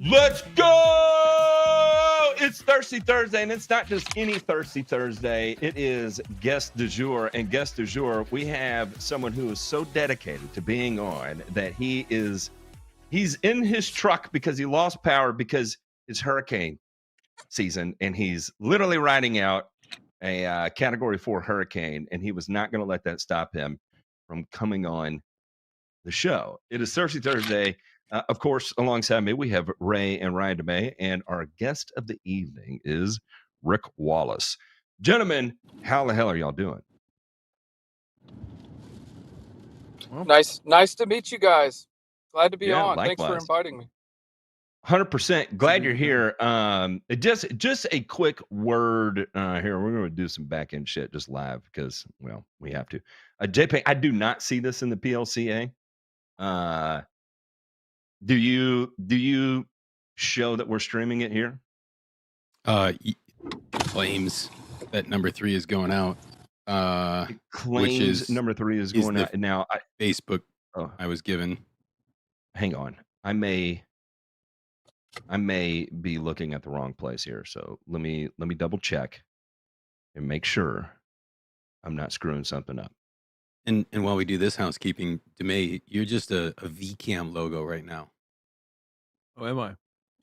Let's go! It's Thirsty Thursday, and it's not just any Thirsty Thursday. It is guest du jour, and guest du jour, we have someone who is so dedicated to being on that he's in his truck because he lost power because it's hurricane season, and he's literally riding out a Category 4 hurricane, and he was not going to let that stop him from coming on the show. It is Thirsty Thursday. Of course, alongside me, we have Ray and Ryan DeMay, and our guest of the evening is Rick Wallace. Gentlemen, how the hell are y'all doing? Well, nice to meet you guys. Glad to be on. Likewise. Thanks for inviting me. 100%. Glad you're here. Just a quick word here. We're going to do some back end shit just live because, well, we have to. JP, I do not see this in the PLCA. Do you show that we're streaming it here? Claims that number 3 is going out. Which is number 3 is going out now. Facebook. I was given. Hang on. I may be looking at the wrong place here. So let me double check and make sure I'm not screwing something up. And while we do this housekeeping, DeMay, you're just a VCam logo right now. Oh, am I?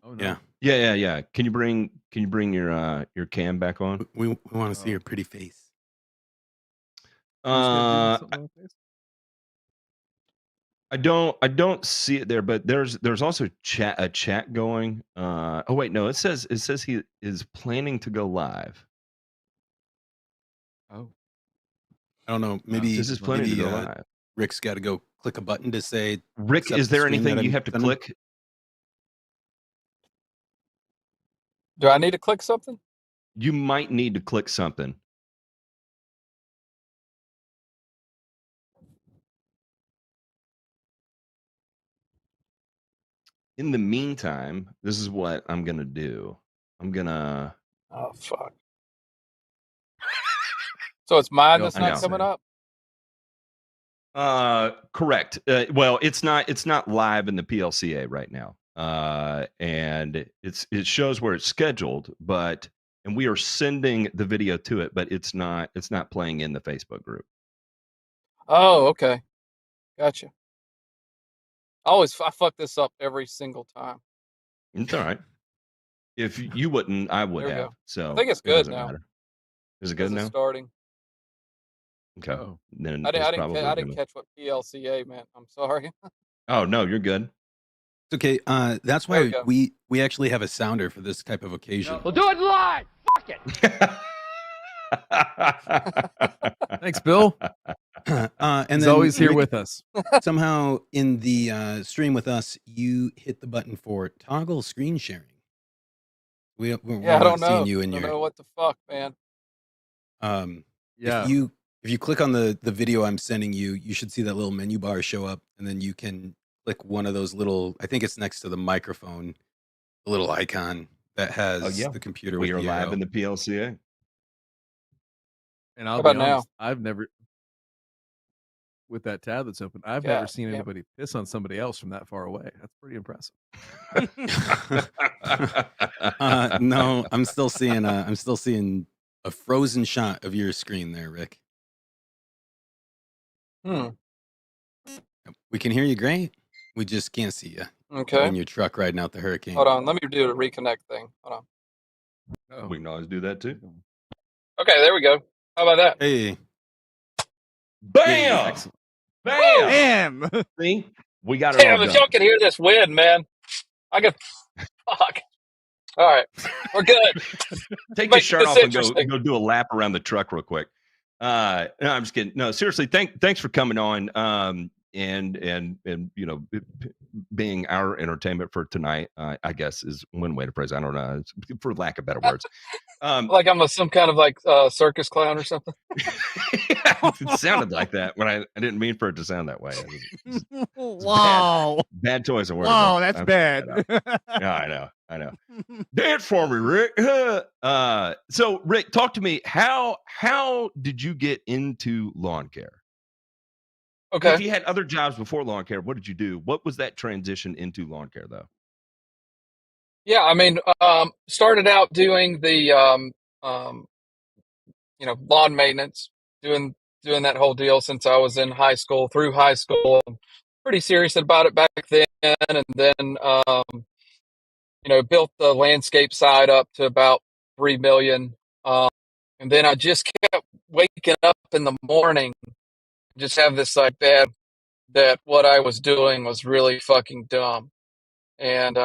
Oh no. Yeah. Can you bring your cam back on? We want to see your pretty face. I don't see it there, but there's also a chat going. Oh wait, no, it says he is planning to go live. Oh. I don't know. Maybe this is planning to go live. Rick's got to go click a button to say. Rick, is there anything you have to click? Do I need to click something? You might need to click something. In the meantime, this is what I'm gonna do. Oh fuck. So it's mine that's not coming up? Correct. Well, it's not live in the PLCA right now. And it shows where it's scheduled, and we are sending the video to it, but it's not playing in the Facebook group. Oh, okay. Gotcha. I fuck this up every single time. It's all right. If you wouldn't, I would have. Go. So I think it's good now. Matter. Is it good now? Starting. Okay. Oh. Then I didn't catch what PLCA meant. I'm sorry. Oh no, you're good. It's okay. That's why we actually have a sounder for this type of occasion. We'll do it live. Fuck it. Thanks, Bill. And he's then always here with us. Somehow in the stream with us, you hit the button for toggle screen sharing. We're I don't know. Seeing you in I don't know what the fuck, man. Yeah. If you click on the video I'm sending you, you should see that little menu bar show up, and then you can click one of those little. I think it's next to the microphone, the little icon that has the computer. We with are live in the PLCA. And I'll be honest, I've never, with that tab that's open, I've never seen anybody piss on somebody else from that far away. That's pretty impressive. No, I'm still seeing a frozen shot of your screen there, Rick. We can hear you great. We just can't see you. Okay. In your truck riding out the hurricane. Hold on, let me do the reconnect thing. Hold on. We can always do that too. Okay, there we go. How about that? Hey. Bam! Bam! See? We got it. Damn, if y'all can hear this wind, man. I can fuck. All right. We're good. Take your shirt off and go do a lap around the truck real quick. No, I'm just kidding. No, seriously, thanks for coming on. And you know, being our entertainment for tonight, I guess is one way to phrase it. I don't know, for lack of better words. Like I'm some kind of like circus clown or something. It sounded like that when I didn't mean for it to sound that way. Wow. Bad choice of words. Wow, that's bad. Yeah, I know. Dance for me, Rick. So Rick, talk to me. How did you get into lawn care? Okay. If you had other jobs before lawn care, what did you do? What was that transition into lawn care, though? Yeah, I mean, started out doing the lawn maintenance, doing that whole deal since I was in high school. Through high school, I'm pretty serious about it back then, and then built the landscape side up to about 3 million. Um, and then I just kept waking up in the morning, just have this like that what I was doing was really fucking dumb, and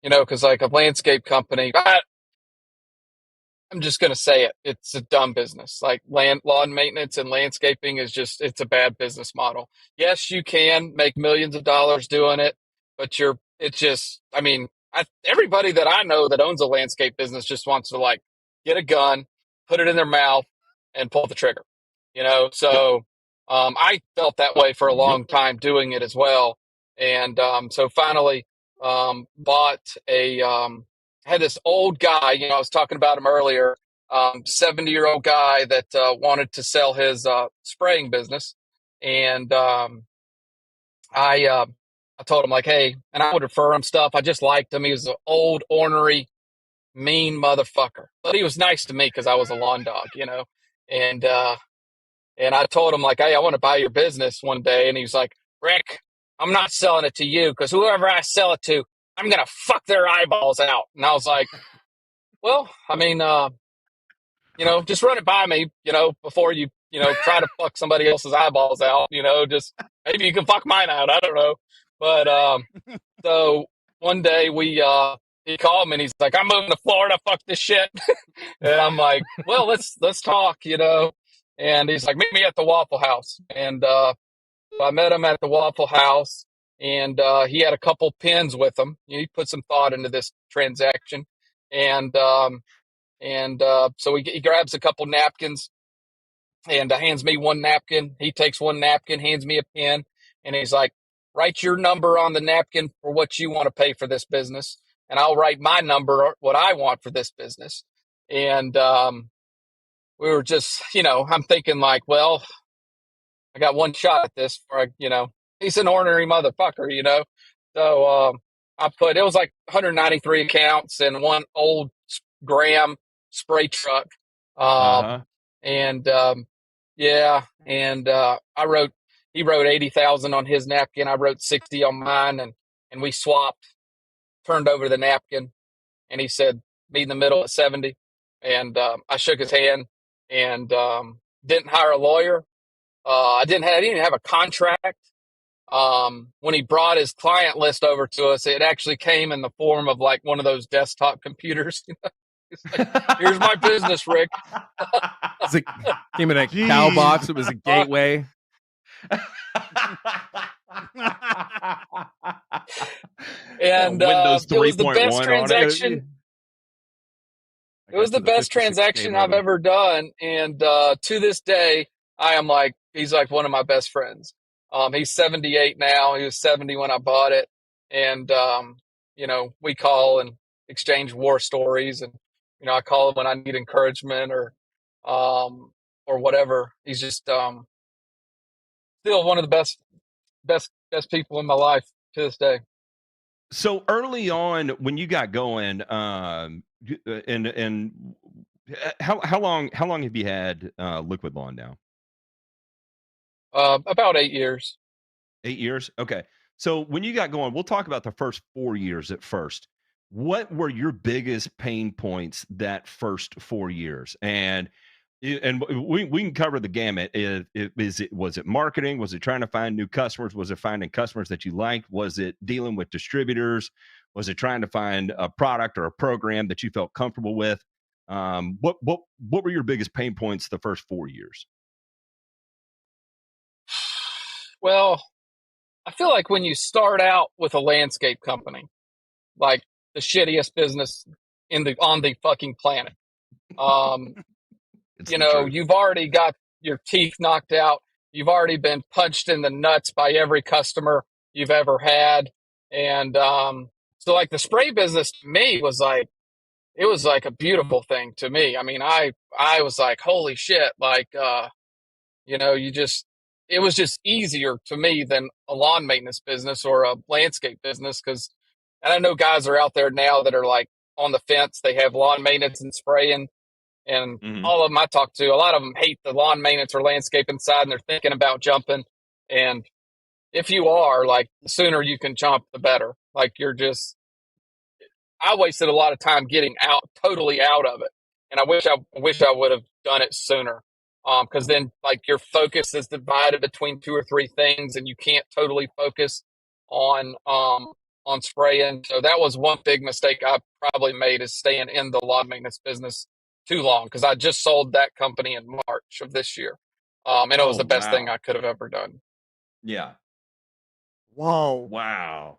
because like a landscape company, I'm just going to say it. It's a dumb business. Like lawn maintenance and landscaping it's a bad business model. Yes, you can make millions of dollars doing it, but I mean, everybody that I know that owns a landscape business just wants to like get a gun, put it in their mouth and pull the trigger, Yep. So, I felt that way for a Yep. long time doing it as well. And, so finally, bought had this old guy, I was talking about him earlier, 70-year-old guy that wanted to sell his spraying business. And I told him, like, hey, and I would refer him stuff. I just liked him. He was an old, ornery, mean motherfucker. But he was nice to me because I was a lawn dog, And and I told him, like, hey, I want to buy your business one day. And he was like, Rick, I'm not selling it to you because whoever I sell it to, I'm going to fuck their eyeballs out. And I was like, well, I mean, just run it by me, before you, try to fuck somebody else's eyeballs out, just maybe you can fuck mine out. I don't know. But so one day he called me and he's like, I'm moving to Florida, fuck this shit. And I'm like, well, let's talk, And he's like, meet me at the Waffle House. And so I met him at the Waffle House, and he had a couple pins with him. He put some thought into this transaction. And so he grabs a couple napkins and hands me one napkin. He takes one napkin, hands me a pen, and he's like, write your number on the napkin for what you want to pay for this business, and I'll write my number, what I want for this business. And we were just, I'm thinking like, well, I got one shot at this he's an ordinary motherfucker, So it was like 193 accounts and one old Graham spray truck. Uh-huh. And yeah, and he wrote 80,000 on his napkin. I wrote 60 on mine, and we swapped, turned over the napkin, and he said, meet in the middle at 70. And I shook his hand and didn't hire a lawyer. I didn't even have a contract. When he brought his client list over to us, it actually came in the form of like one of those desktop computers. It's like, here's my business, Rick. It came in a cow box. It was a gateway. And Windows it was the 3.1 best on it. transaction. It was the best transaction I've ever done. And to this day, he's like one of my best friends. He's 78 now. He was 70 when I bought it. And, we call and exchange war stories. And, I call him when I need encouragement or whatever. He's just still one of the best people in my life to this day. So early on, when you got going, and how long have you had Liquid Lawn now? About 8 years. 8 years? Okay. So when you got going, we'll talk about the first 4 years at first. What were your biggest pain points that first 4 years? And we can cover the gamut. Was it marketing? Was it trying to find new customers? Was it finding customers that you liked? Was it dealing with distributors? Was it trying to find a product or a program that you felt comfortable with? What were your biggest pain points the first 4 years? Well, I feel like when you start out with a landscape company, like the shittiest business on the fucking planet, you've already got your teeth knocked out. You've already been punched in the nuts by every customer you've ever had. And so like the spray business to me was like, it was like a beautiful thing to me. I mean, I was like, holy shit, like, it was just easier to me than a lawn maintenance business or a landscape business because And I know guys are out there now that are like on the fence. They have lawn maintenance and spraying. And all of them I talk to, a lot of them hate the lawn maintenance or landscaping side, and they're thinking about jumping. And if you are, like, the sooner you can jump, the better. Like, I wasted a lot of time getting totally out of it. And I wish I would have done it sooner. Because then, like, your focus is divided between 2 or 3 things, and you can't totally focus on spraying. So that was one big mistake I probably made, is staying in the lawn maintenance business too long, because I just sold that company in March of this year. And it was the best thing I could have ever done. Yeah. Wow.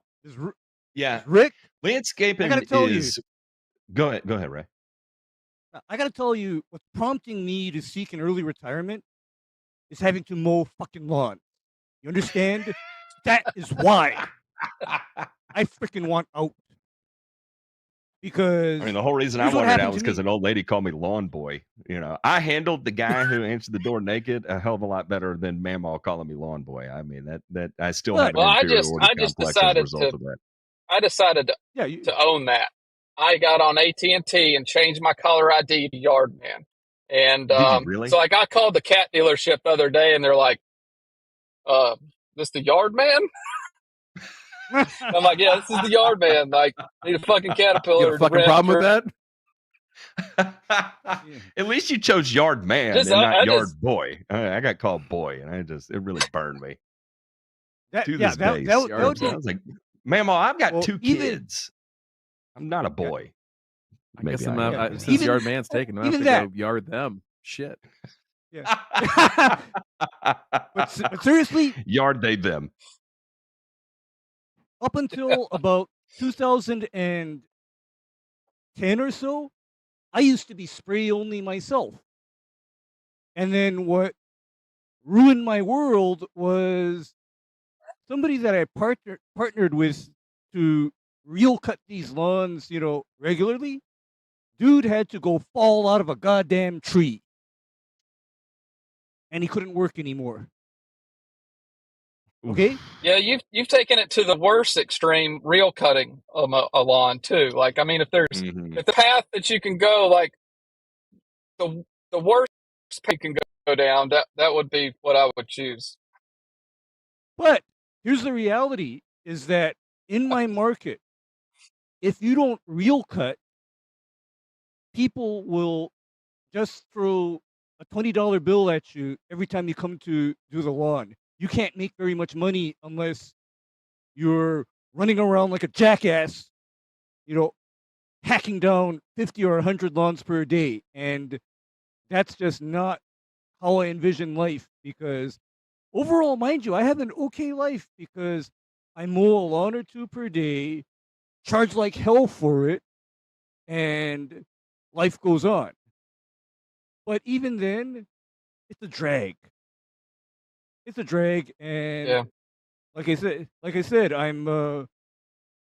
Yeah. Rick, Landscaping I gotta tell is. Go ahead, Ray. I gotta tell you, what's prompting me to seek an early retirement is having to mow fucking lawn. You understand? That is why I freaking want out. Because I mean, the whole reason I here's what wanted happened out was to because me. an old lady called me lawn boy. You know, I handled the guy who answered the door naked a hell of a lot better than Mamaw calling me lawn boy. I mean, that I still had an Well, I inferiority just complex as a decided result of that. I decided to own that. I got on AT&T and changed my caller ID to Yardman. And Did you really? so, like, I called the cat dealership the other day, and they're like, this the Yardman? I'm like, yeah, this is the Yardman. Like, need a fucking You Caterpillar. got a fucking problem with that? At least you chose yard man and not yard boy. I got called boy, and it really burned me. To this day, I was like, Mamaw, I've got 2 kids. I'm not a boy. I guess since yard man's taken, I have to go yard them. Shit. Yeah. but seriously, yard they them. Up until about 2010 or so, I used to be spray only myself. And then what ruined my world was somebody that I partnered with to real cut these lawns, regularly. Dude had to go fall out of a goddamn tree. And he couldn't work anymore. Okay? Yeah, you've taken it to the worst extreme, real cutting a lawn too. Like, I mean, if the path that you can go, like the worst path you can go down, that would be what I would choose. But here's the reality: is that in my market, if you don't real cut, people will just throw a $20 bill at you every time you come to do the lawn. You can't make very much money unless you're running around like a jackass, hacking down 50 or 100 lawns per day. And that's just not how I envision life, because overall, mind you, I have an okay life because I mow a lawn or 2 per day, charge like hell for it, and life goes on. But even then, it's a drag. It's a drag, and like I said, I'm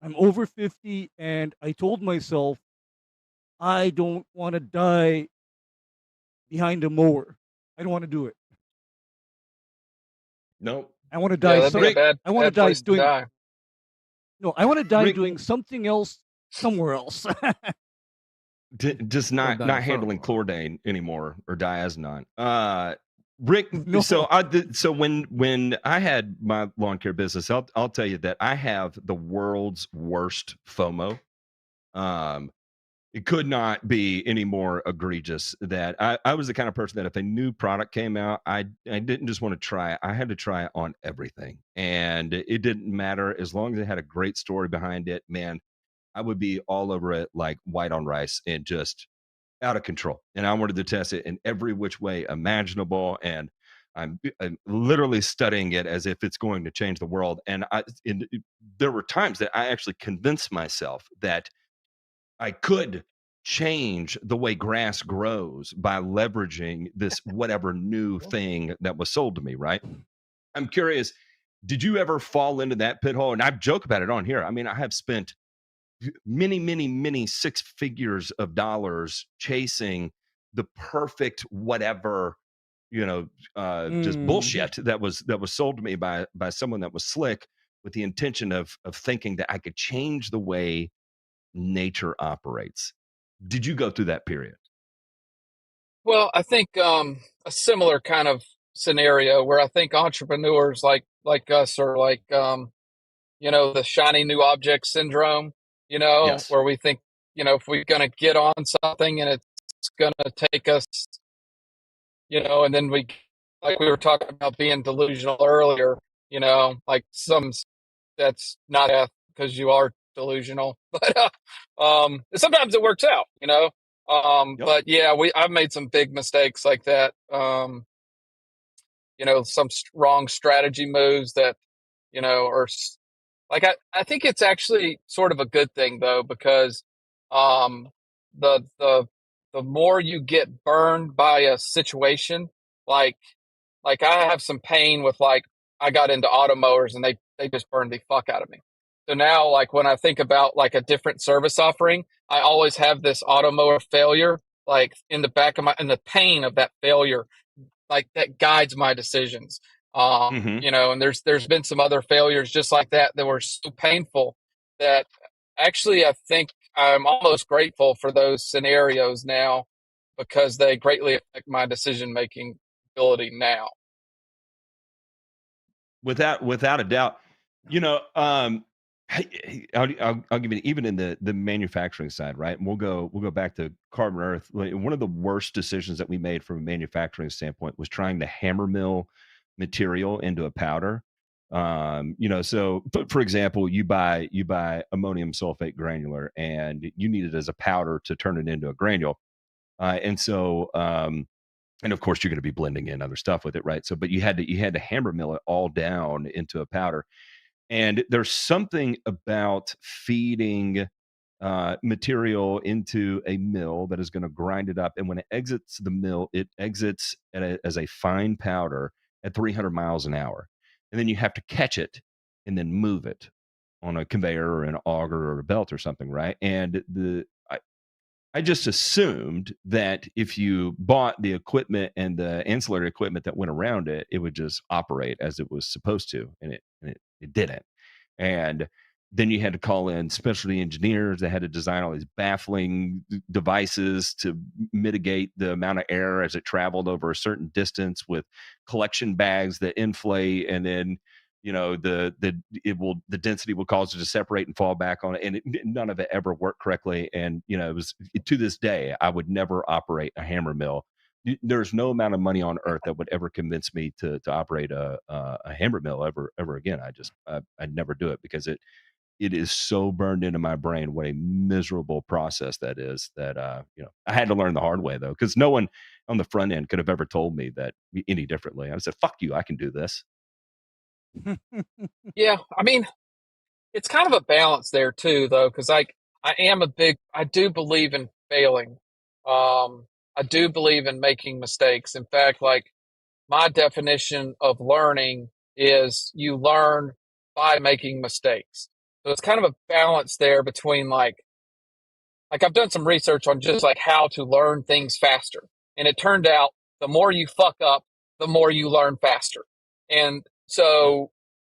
over 50, and I told myself I don't want to die behind a mower. I don't want to do it. Nope. I want to die. I want to die doing. No, I want to die doing something else somewhere else. Just not handling chlordane anymore, or diazinon. Rick, No. so when I had my lawn care business, I'll tell you that I have the world's worst FOMO. It could not be any more egregious. That I was the kind of person that if a new product came out, I didn't just want to try it. I had to try it on everything, and it didn't matter as long as it had a great story behind it. Man, I would be all over it like white on rice and just out of control. And I wanted to test it in every which way imaginable. And I'm literally studying it as if it's going to change the world. And there were times that I actually convinced myself that I could change the way grass grows by leveraging this whatever new thing that was sold to me, right? I'm curious, did you ever fall into that pit hole? And I joke about it on here. I mean, I have spent many 6 figures of dollars chasing the perfect whatever, just bullshit that was sold to me by someone that was slick with the intention of thinking that I could change the way nature operates. Did you go through that period? Well, I think a similar kind of scenario where I think entrepreneurs like us are like the shiny new object syndrome, Yes. where we think, if we're going to get on something and it's going to take us, and then like we were talking about being delusional earlier, like that's not because you are delusional, but sometimes it works out, Yep. but yeah, I've made some big mistakes like that. Some wrong strategy moves that, are like, I think it's actually sort of a good thing though, because um, the more you get burned by a situation, like I have some pain with, like, I got into auto mowers and they just burned the fuck out of me. So now, like, when I think about like a different service offering, I always have this auto mower failure like in the back of and the pain of that failure, like, that guides my decisions. Mm-hmm. And there's been some other failures just like that were so painful that actually I think I'm almost grateful for those scenarios now, because they greatly affect my decision making ability now. Without a doubt. I'll give you, even in the manufacturing side, right? And we'll go back to carbon earth. One of the worst decisions that we made from a manufacturing standpoint was trying to hammer mill material into a powder. So for example, you buy ammonium sulfate granular and you need it as a powder to turn it into a granule. And of course you're going to be blending in other stuff with it, right? So but you had to hammer mill it all down into a powder. And there's something about feeding material into a mill that is going to grind it up, and when it exits the mill, it exits as a fine powder at 300 miles an hour, and then you have to catch it and then move it on a conveyor or an auger or a belt or something, right? And I just assumed that if you bought the equipment and the ancillary equipment that went around it, it would just operate as it was supposed to, and it didn't. And then you had to call in specialty engineers that had to design all these baffling devices to mitigate the amount of air as it traveled over a certain distance, with collection bags that inflate, and then the density will cause it to separate and fall back on it, and none of it ever worked correctly. And it was, to this day I would never operate a hammer mill. There's no amount of money on earth that would ever convince me to operate a hammer mill ever again. I'd never do it, because it is so burned into my brain what a miserable process that is, that I had to learn the hard way though, because no one on the front end could have ever told me that any differently. I said, fuck you, I can do this. Yeah, I mean, it's kind of a balance there too, though, because I do believe in failing. I do believe in making mistakes. In fact, like, my definition of learning is you learn by making mistakes. So it's kind of a balance there between, like I've done some research on just like how to learn things faster. And it turned out the more you fuck up, the more you learn faster. And so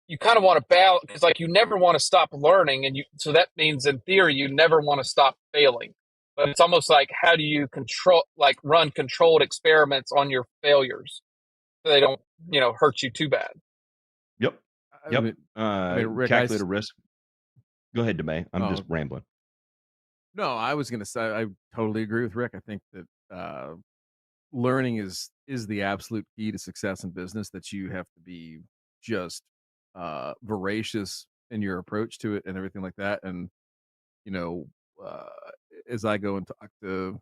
you kind of want to balance, because like you never want to stop learning, so that means in theory you never want to stop failing. But it's almost like, how do you run controlled experiments on your failures so they don't, hurt you too bad. Yep. Yep. Rick, calculated risk. Go ahead, Demay. I'm just Oh, rambling. no, I was going to say I totally agree with Rick. I think that learning is the absolute key to success in business. That you have to be just voracious in your approach to it and everything like that. And you know, uh, as I go and talk to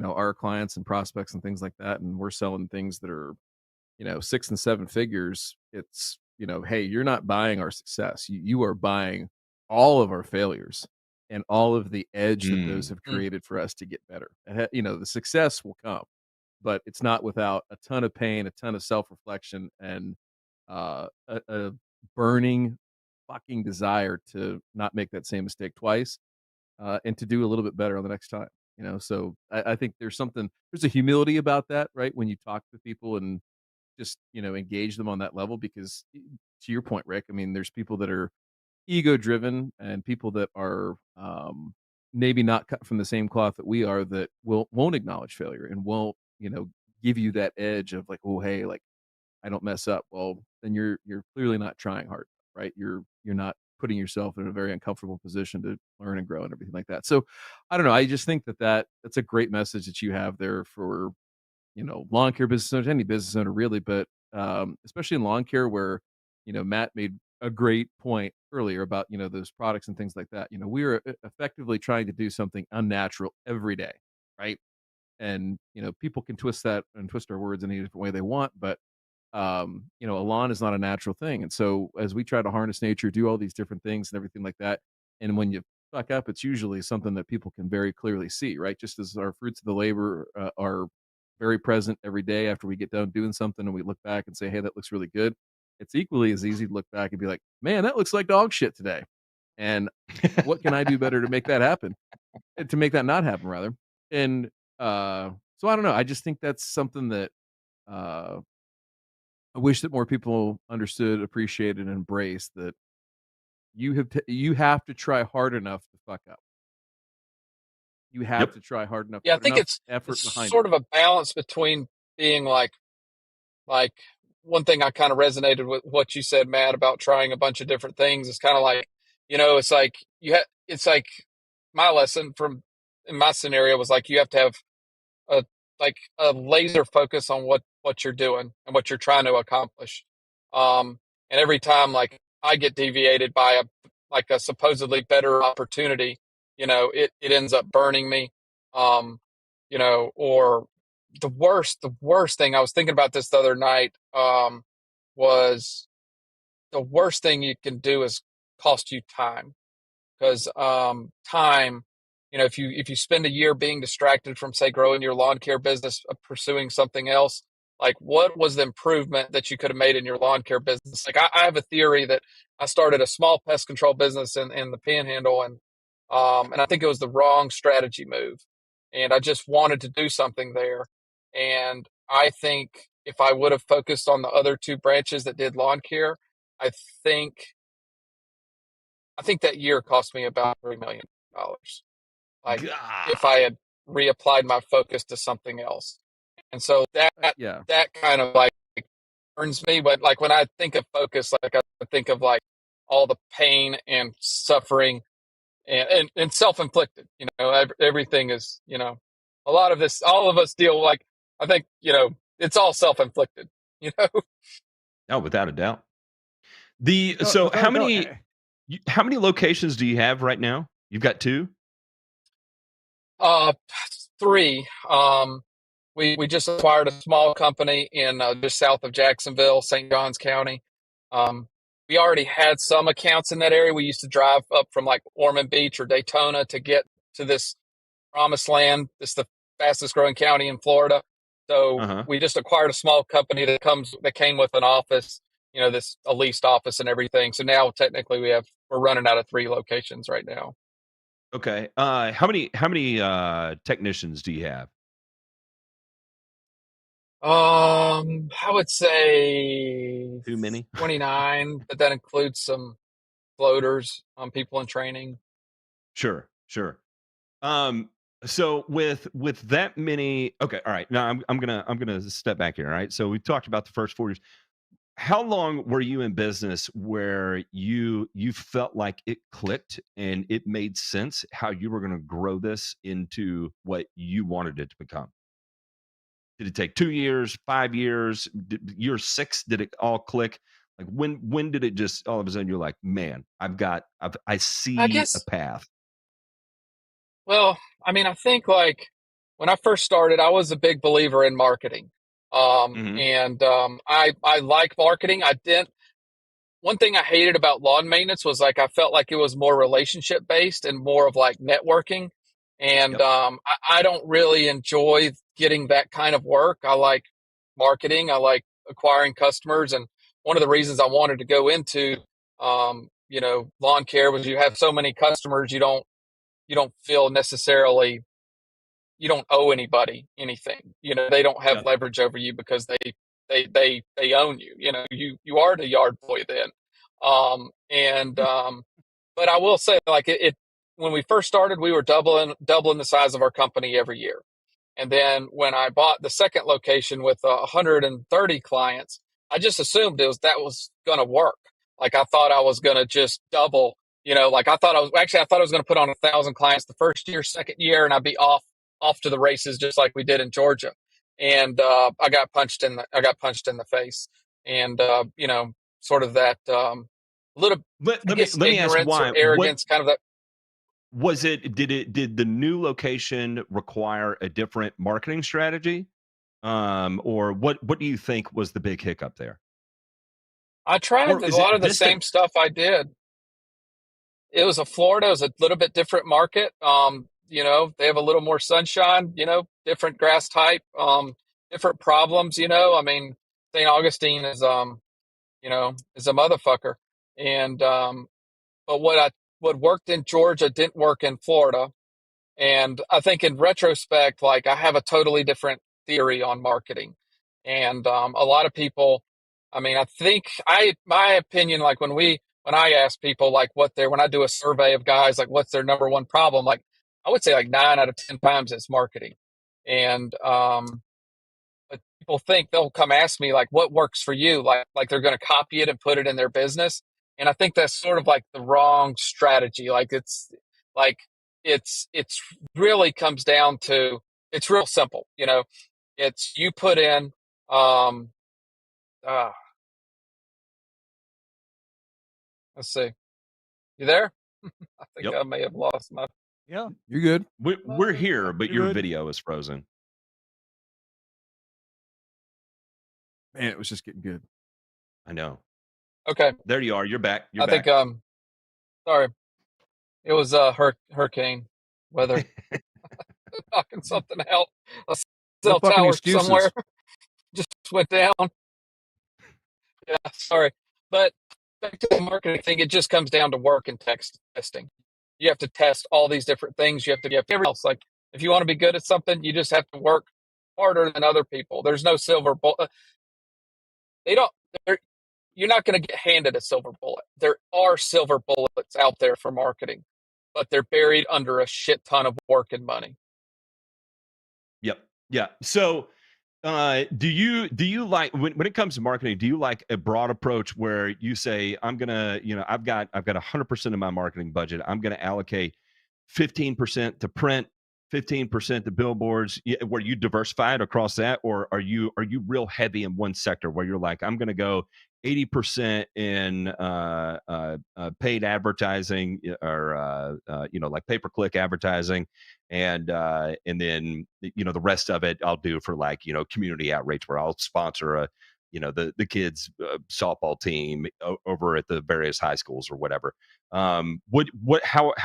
our clients and prospects and things like that, and we're selling things that are 6 and 7 figures, it's hey, you're not buying our success. You are buying all of our failures and all of the edge that those have Mm. created for us to get better. And the success will come, but it's not without a ton of pain, a ton of self-reflection, and a burning fucking desire to not make that same mistake twice, and to do a little bit better on the next time. So I think there's a humility about that, right? When you talk to people and just engage them on that level, because to your point, Rick, I mean, there's people that are ego driven and people that are maybe not cut from the same cloth that we are, that won't acknowledge failure and won't, give you that edge of like, oh hey, like I don't mess up. Well, then you're clearly not trying hard, right? You're not putting yourself in a very uncomfortable position to learn and grow and everything like that. So I don't know. I just think that's a great message that you have there for, lawn care business owners, any business owner really, but especially in lawn care where, Matt made a great point earlier about, those products and things like that. We are effectively trying to do something unnatural every day, right? And, people can twist that and twist our words in any different way they want, but a lawn is not a natural thing. And so as we try to harness nature, do all these different things and everything like that, and when you fuck up, it's usually something that people can very clearly see, right? Just as our fruits of the labor are very present every day after we get done doing something and we look back and say, hey, that looks really good. It's equally as easy to look back and be like, man, that looks like dog shit today. And what can I do better to make that happen? To make that not happen, rather. And so I don't know. I just think that's something that uh, I wish that more people understood, appreciated, and embraced that you have to try hard enough to fuck up. You have Yep. to try hard enough. Yeah, I Put think enough it's effort behind sort it. of a balance between being like one thing I kind of resonated with what you said, Matt, about trying a bunch of different things. It's kind of like, it's like it's like my lesson from in my scenario was like you have to have a a laser focus on what you're doing and what you're trying to accomplish. And every time like I get deviated by a supposedly better opportunity, it ends up burning me. Um, or the worst thing I was thinking about this the other night, was the worst thing you can do is cost you time because time, if you spend a year being distracted from say growing your lawn care business, pursuing something else, like what was the improvement that you could have made in your lawn care business? Like I have a theory that I started a small pest control business in the Panhandle, and I think it was the wrong strategy move, and I just wanted to do something there, and I think if I would have focused on the other two branches that did lawn care, I think I think that year cost me about $3 million. Like if God. I had reapplied my focus to something else. And so that Yeah. that kind of like burns me. But like when I think of focus, like I think of like all the pain and suffering and self-inflicted. Everything is, a lot of this, all of us deal like I think, it's all self-inflicted, you know. Oh, without a doubt. So Without a doubt. how many locations do you have right now? You've got two? Uh, Three. We just acquired a small company in just south of Jacksonville, St. Johns County. Um, we already had some accounts in that area. We used to drive up from like Ormond Beach or Daytona to get to this promised land. It's the fastest growing county in Florida. So Uh-huh. we just acquired a small company that came with an office, this a leased office and everything. So now technically we're running out of 3 locations right now. Okay. How many technicians do you have? I would say Too many? 29, but that includes some floaters, people in training. Sure, sure. Um, so with that many, okay, all right. Now I'm gonna step back here. All right. So we talked about the first 4 years. How long were you in business where you felt like it clicked and it made sense how you were gonna grow this into what you wanted it to become? Did it take 2 years, 5 years, year 6, did it all click? Like when did it just all of a sudden you're like, man, I I see a guess, path. well, I mean, I think like when I first started, I was a big believer in marketing. Hmm. And I like marketing. I didn't One thing I hated about lawn maintenance was like I felt like it was more relationship based and more of like networking. And Yep. I don't really enjoy getting that kind of work. I like marketing. I like acquiring customers. And one of the reasons I wanted to go into lawn care was you have so many customers, you don't feel necessarily you don't owe anybody anything. They don't have Yep. leverage over you because they own you. You are the yard boy then. And but I will say, like it when we first started, we were doubling the size of our company every year. And then when I bought the second location with 130 clients, I just assumed that was going to work. Like I thought I was going to just double. Like I thought I was going to put on 1,000 clients the first year, second year, and I'd be off to the races just like we did in Georgia. And I got punched in the face, and sort of that little, I guess, Let me ask ignorance or why. What arrogance, kind of that. was it? Did the new location require a different marketing strategy? Or what do you think was the big hiccup there? I tried Or a is it lot of the same distance? stuff I did. It was Florida. It was a little bit different market. They have a little more sunshine, different grass type, different problems, I mean, St. Augustine is a motherfucker. And but what worked in Georgia didn't work in Florida. And I think in retrospect, like I have a totally different theory on marketing. And a lot of people, I mean, I think my opinion, like when I ask people like when I do a survey of guys, like what's their number one problem, like I would say like 9 out of 10 times it's marketing. And but people think they'll come ask me like what works for you, like they're going to copy it and put it in their business. And I think that's sort of like the wrong strategy. Like it's really comes down to, it's real simple. It's you put in um uh let's see, you there? I think Yep. I may have lost my Yeah. You're good. We're here, but You're your good. video is frozen. Man, it was just getting good. I know. Okay, There you are. You're back. You're I think back. sorry, it was hurricane weather knocking something out. A No cell fucking tower somewhere excuses. just went down. Yeah, sorry. But back to the marketing thing, it just comes down to work and testing. You have to test all these different things. You have everything else. Like if you want to be good at something, you just have to work harder than other people. There's no silver bullet. They don't. You're not going to get handed a silver bullet. There are silver bullets out there for marketing, but they're buried under a shit ton of work and money. Yep. Yeah. So, do you like when it comes to marketing? Do you like a broad approach where you say, I'm gonna, I've got 100% of my marketing budget. I'm gonna allocate 15% to print, 15% to billboards, where you diversify it across that, or are you real heavy in one sector where you're like, I'm gonna go 80% in paid advertising, or like pay per click advertising, and then the rest of it I'll do for like community outreach, where I'll sponsor the kids softball team over at the various high schools or whatever. How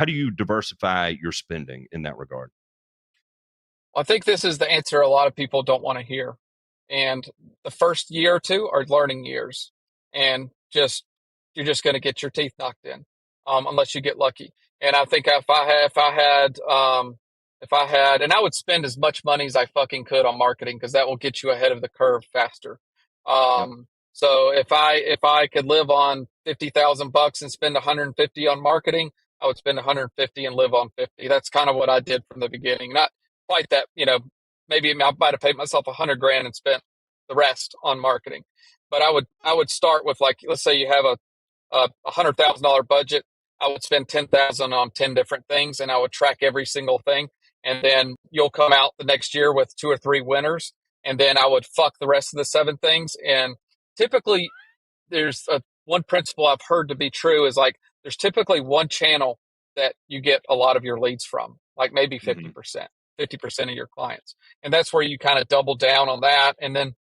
do you diversify your spending in that regard? I think this is the answer a lot of people don't want to hear. And the first year or two are learning years, and you're just going to get your teeth knocked in, unless you get lucky. And I think if I had, and I would spend as much money as I fucking could on marketing, because that will get you ahead of the curve faster. Yep. So if I could live on $50,000 and spend 150 on marketing, I would spend 150 and live on 50. That's kind of what I did from the beginning. Not quite that, maybe I might have paid myself 100 grand and spent the rest on marketing. But I would start with, like, let's say you have a $100,000 budget. I would spend 10,000 on 10 different things, and I would track every single thing. And then you'll come out the next year with 2 or 3 winners. And then I would fuck the rest of the 7 things. And typically there's one principle I've heard to be true is like, there's typically one channel that you get a lot of your leads from, like maybe 50%, 50% of your clients. And that's where you kind of double down on that. And then,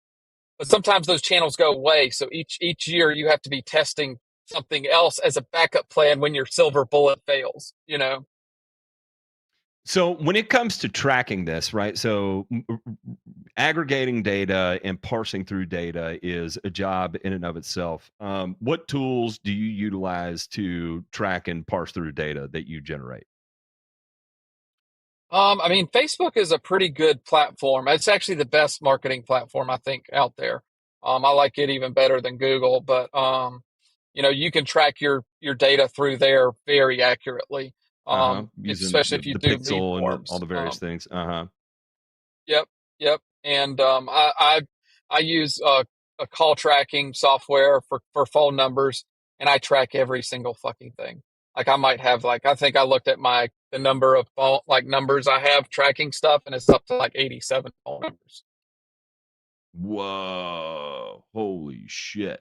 but sometimes those channels go away. So each year you have to be testing something else as a backup plan when your silver bullet fails. So when it comes to tracking this, right? So aggregating data and parsing through data is a job in and of itself. What tools do you utilize to track and parse through data that you generate? I mean, Facebook is a pretty good platform. It's actually the best marketing platform I think out there. I like it even better than Google, but you can track your data through there very accurately. Using Especially if you the do lead pixel and all forms. the various things. Yep, yep. And I use a call tracking software for phone numbers, and I track every single fucking thing. Like I might have I think I looked at the number of phone numbers I have tracking stuff, and it's up to 87 phone numbers. Whoa! Holy shit!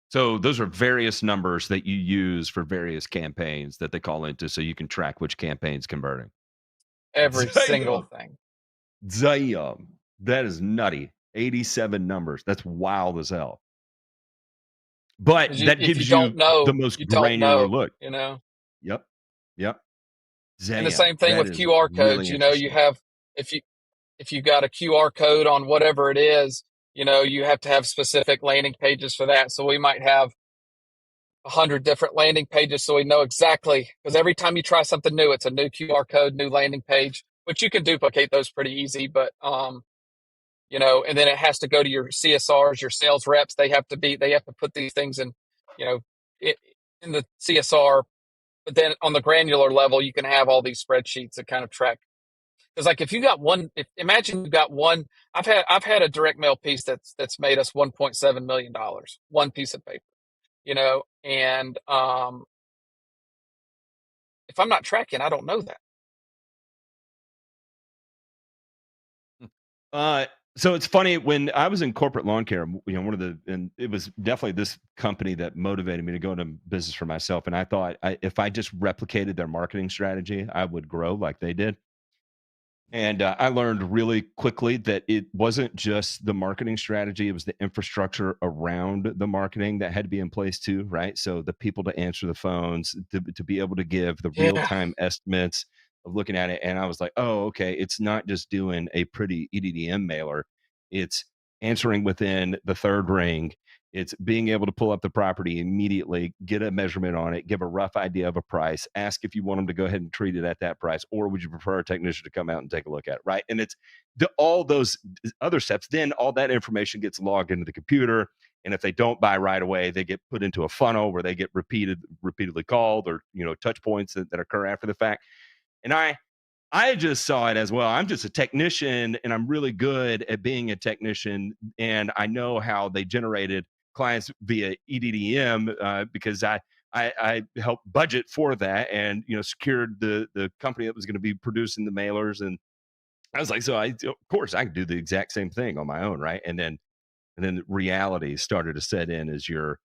So those are various numbers that you use for various campaigns that they call into, so you can track which campaign's converting. Every single thing. Damn, that is nutty. 87 numbers. That's wild as hell. But that if you gives don't you the know, most you don't granular know. look. Yep. Damn, And the same thing that with is QR really codes. You interesting. have if you got a QR code on whatever it is, you have to have specific landing pages for that. So we might have 100 different landing pages, so we know exactly, because every time you try something new, it's a new QR code, new landing page, which you can duplicate those pretty easy. But and then it has to go to your CSRs, your sales reps. They have to put these things in, in the CSR. But then on the granular level, you can have all these spreadsheets that kind of track. Because if you got imagine you got one. I've had a direct mail piece that's made us $1.7 million, one piece of paper. And if I'm not tracking, I don't know that. So it's funny, when I was in corporate lawn care, and it was definitely this company that motivated me to go into business for myself. And I thought if I just replicated their marketing strategy, I would grow like they did. And I learned really quickly that it wasn't just the marketing strategy, it was the infrastructure around the marketing that had to be in place too, right? So the people to answer the phones, to be able to give the that. real-time estimates of looking at it. And I was like, oh, okay, it's not just doing a pretty EDDM mailer, it's answering within the third ring. It's being able to pull up the property immediately, get a measurement on it, give a rough idea of a price, ask if you want them to go ahead and treat it at that price, or would you prefer a technician to come out and take a look at it, right? And it's all those other steps. Then all that information gets logged into the computer. And if they don't buy right away, they get put into a funnel where they get repeatedly called, or touch points that occur after the fact. And I just saw it as, well, I'm just a technician and I'm really good at being a technician. And I know how they generated clients via EDDM because I helped budget for that, and secured the company that was going to be producing the mailers. And I was like, so of course I could do the exact same thing on my own, right? And then reality started to set in as you're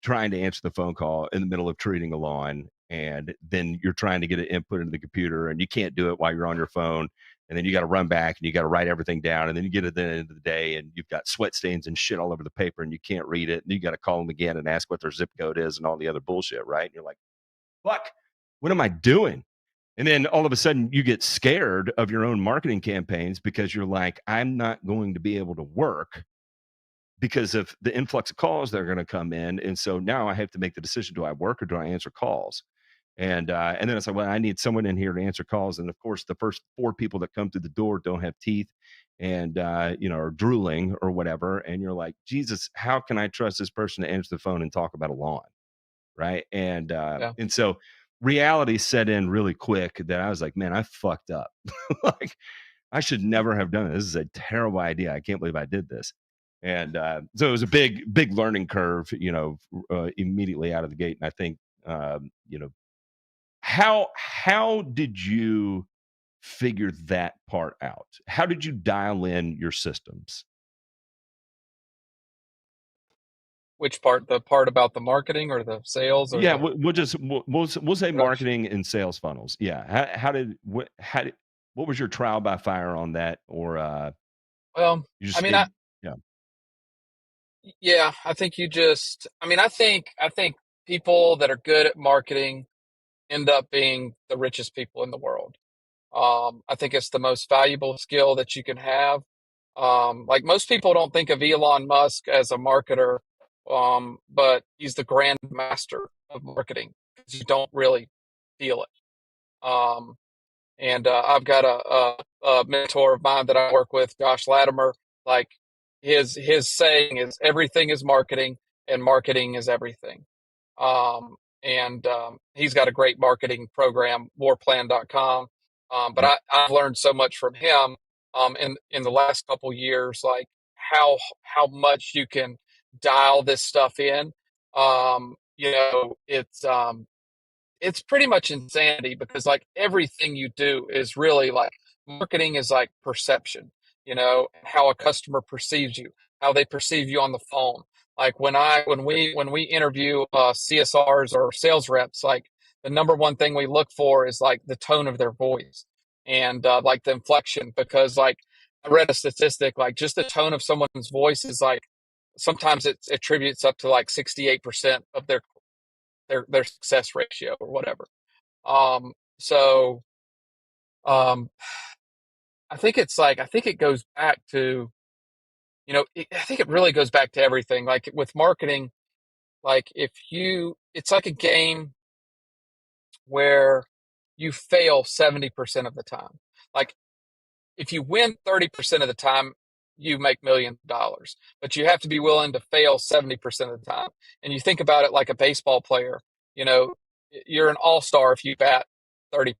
trying to answer the phone call in the middle of treating a lawn, and then you're trying to get an input into the computer, and you can't do it while you're on your phone. And then you got to run back and you got to write everything down. And then you get at the end of the day and you've got sweat stains and shit all over the paper and you can't read it. And you got to call them again and ask what their zip code is and all the other bullshit, right? And you're like, fuck, what am I doing? And then all of a sudden you get scared of your own marketing campaigns because you're like, I'm not going to be able to work because of the influx of calls that are going to come in. And so now I have to make the decision: do I work or do I answer calls? And then it's like, well, I need someone in here to answer calls. And of course, the first 4 people that come through the door don't have teeth and are drooling or whatever. And you're like, Jesus, how can I trust this person to answer the phone and talk about a lawn? Right. And Yeah. and so reality set in really quick that I was like, man, I fucked up. Like, I should never have done it. This is a terrible idea. I can't believe I did this. And so it was a big learning curve, immediately out of the gate. And I think, how did you figure that part out? How did you dial in your systems? Which part? The part about the marketing or the sales or Yeah, the we'll say production? marketing and sales funnels. Yeah. What was your trial by fire on that? Or Well, you just I mean, stayed? Yeah. yeah, I think I think people that are good at marketing end up being the richest people in the world. I think it's the most valuable skill that you can have. Like most people don't think of Elon Musk as a marketer, but he's the grand master of marketing because you don't really feel it. And I've got a mentor of mine that I work with, Josh Latimer. Like his saying is, everything is marketing, and marketing is everything. He's got a great marketing program, warplan.com. But I've learned so much from him in the last couple years, like how much you can dial this stuff in. It's pretty much insanity because like everything you do is really like marketing is like perception, how a customer perceives you, how they perceive you on the phone. Like when we interview CSRs or sales reps, like the number one thing we look for is like the tone of their voice and like the inflection, because like I read a statistic, like just the tone of someone's voice is like sometimes it attributes up to like 68% of their success ratio or whatever. So I think it goes back to, I think it really goes back to everything. Like with marketing, like it's like a game where you fail 70% of the time. Like if you win 30% of the time, you make millions of dollars, but you have to be willing to fail 70% of the time. And you think about it like a baseball player, you know, you're an all-star if you bat 30%,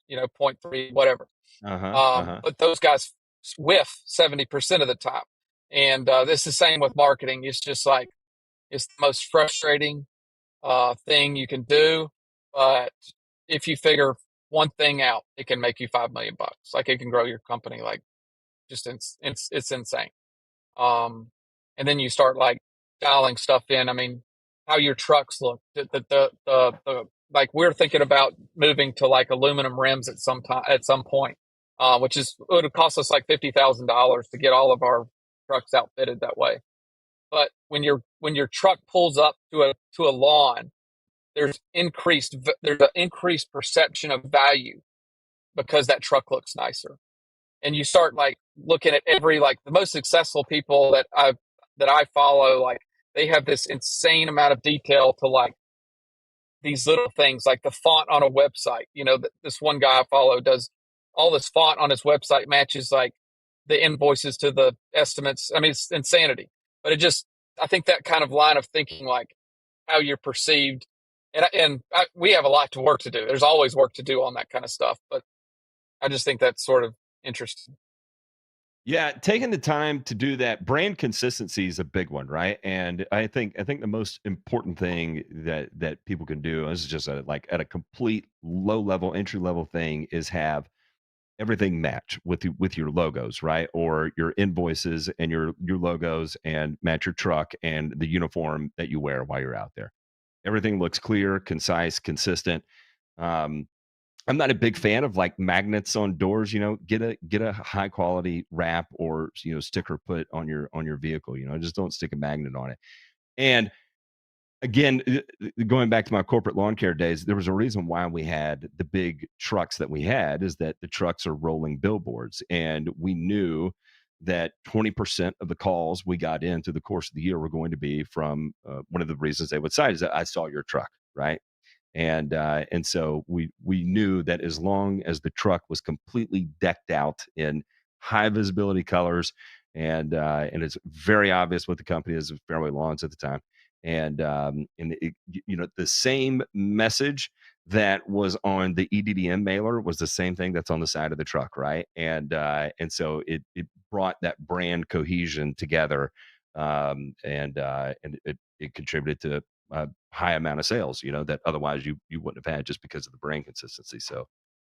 0.3, whatever. But those guys whiff 70% of the time. And this is the same with marketing. It's just like, it's the most frustrating thing you can do. But if you figure one thing out, it can make you $5 million. Like it can grow your company. Like just it's insane. And then you start like dialing stuff in. I mean, how your trucks look. The like we're thinking about moving to like aluminum rims at some point, which it would cost us like $50,000 to get all of our trucks outfitted that way. But when your truck pulls up to a lawn, there's an increased perception of value because that truck looks nicer. And you start like looking at like the most successful people that I follow, like they have this insane amount of detail to like these little things, like the font on a website. This one guy I follow does all this font on his website matches like the invoices to the estimates. I mean, it's insanity. But I think that kind of line of thinking, like how you're perceived, and we have a lot to work to do. There's always work to do on that kind of stuff, but I just think that's sort of interesting. Yeah, taking the time to do that, brand consistency is a big one, right? And I think the most important thing that people can do, this is just like at a complete low level, entry level thing, is have everything match with your logos, right? Or your invoices and your logos, and match your truck and the uniform that you wear while you're out there. Everything looks clear, concise, consistent. Um, I'm not a big fan of like magnets on doors. Get a high quality wrap or sticker put on your vehicle. Just don't stick a magnet on it. And again, going back to my corporate lawn care days, there was a reason why we had the big trucks that we had, is that the trucks are rolling billboards, and we knew that 20% of the calls we got in through the course of the year were going to be from one of the reasons they would cite is that I saw your truck, right? And so we knew that as long as the truck was completely decked out in high visibility colors, and it's very obvious what the company is, Fairway Lawns at the time, and the same message that was on the EDDM mailer was the same thing that's on the side of the truck, right? And so it brought that brand cohesion together, and it contributed to high amount of sales, that otherwise you wouldn't have had, just because of the brand consistency. So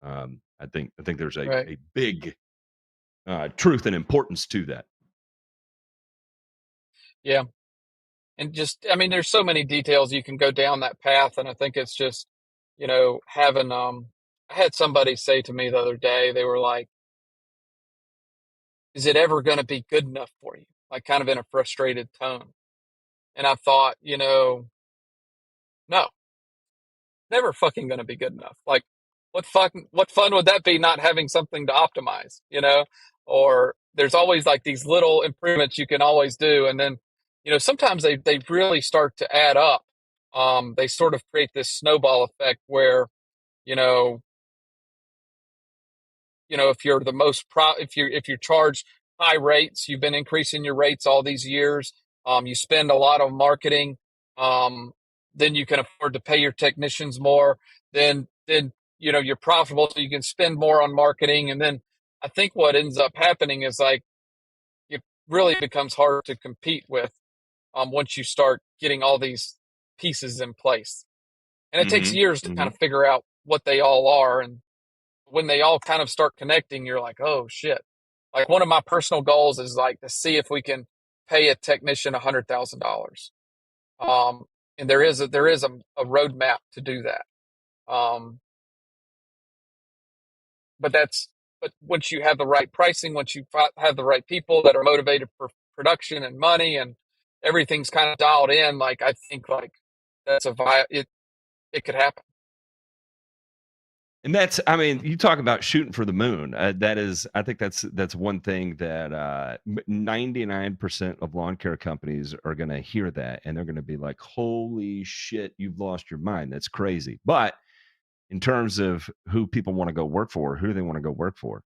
I think there's Right. a big truth and importance to that. Yeah. And just, I mean, there's so many details you can go down that path. And I think it's just, having, I had somebody say to me the other day, they were like, is it ever going to be good enough for you? Like kind of in a frustrated tone. And I thought, no, never fucking going to be good enough. Like what fun would that be, not having something to optimize, or there's always like these little improvements you can always do. And then, sometimes they really start to add up. They sort of create this snowball effect where, you know, if you're the most if you charge high rates, you've been increasing your rates all these years. You spend a lot on marketing. Um, then you can afford to pay your technicians more. Then you're profitable, so you can spend more on marketing. And then I think what ends up happening is like it really becomes hard to compete with once you start getting all these pieces in place. And it takes years to kind of figure out what they all are. And when they all kind of start connecting, you're like, oh shit. Like one of my personal goals is like to see if we can pay a technician $100,000. And there is a roadmap to do that. But once you have the right pricing, once you have the right people that are motivated for production and money and everything's kind of dialed in, like I think like that's it could happen. And that's, I mean, you talk about shooting for the moon. I think that's one thing that 99% of lawn care companies are going to hear that, and they're going to be like, holy shit, you've lost your mind. That's crazy. But in terms of who people want to go work for, who do they want to go work for?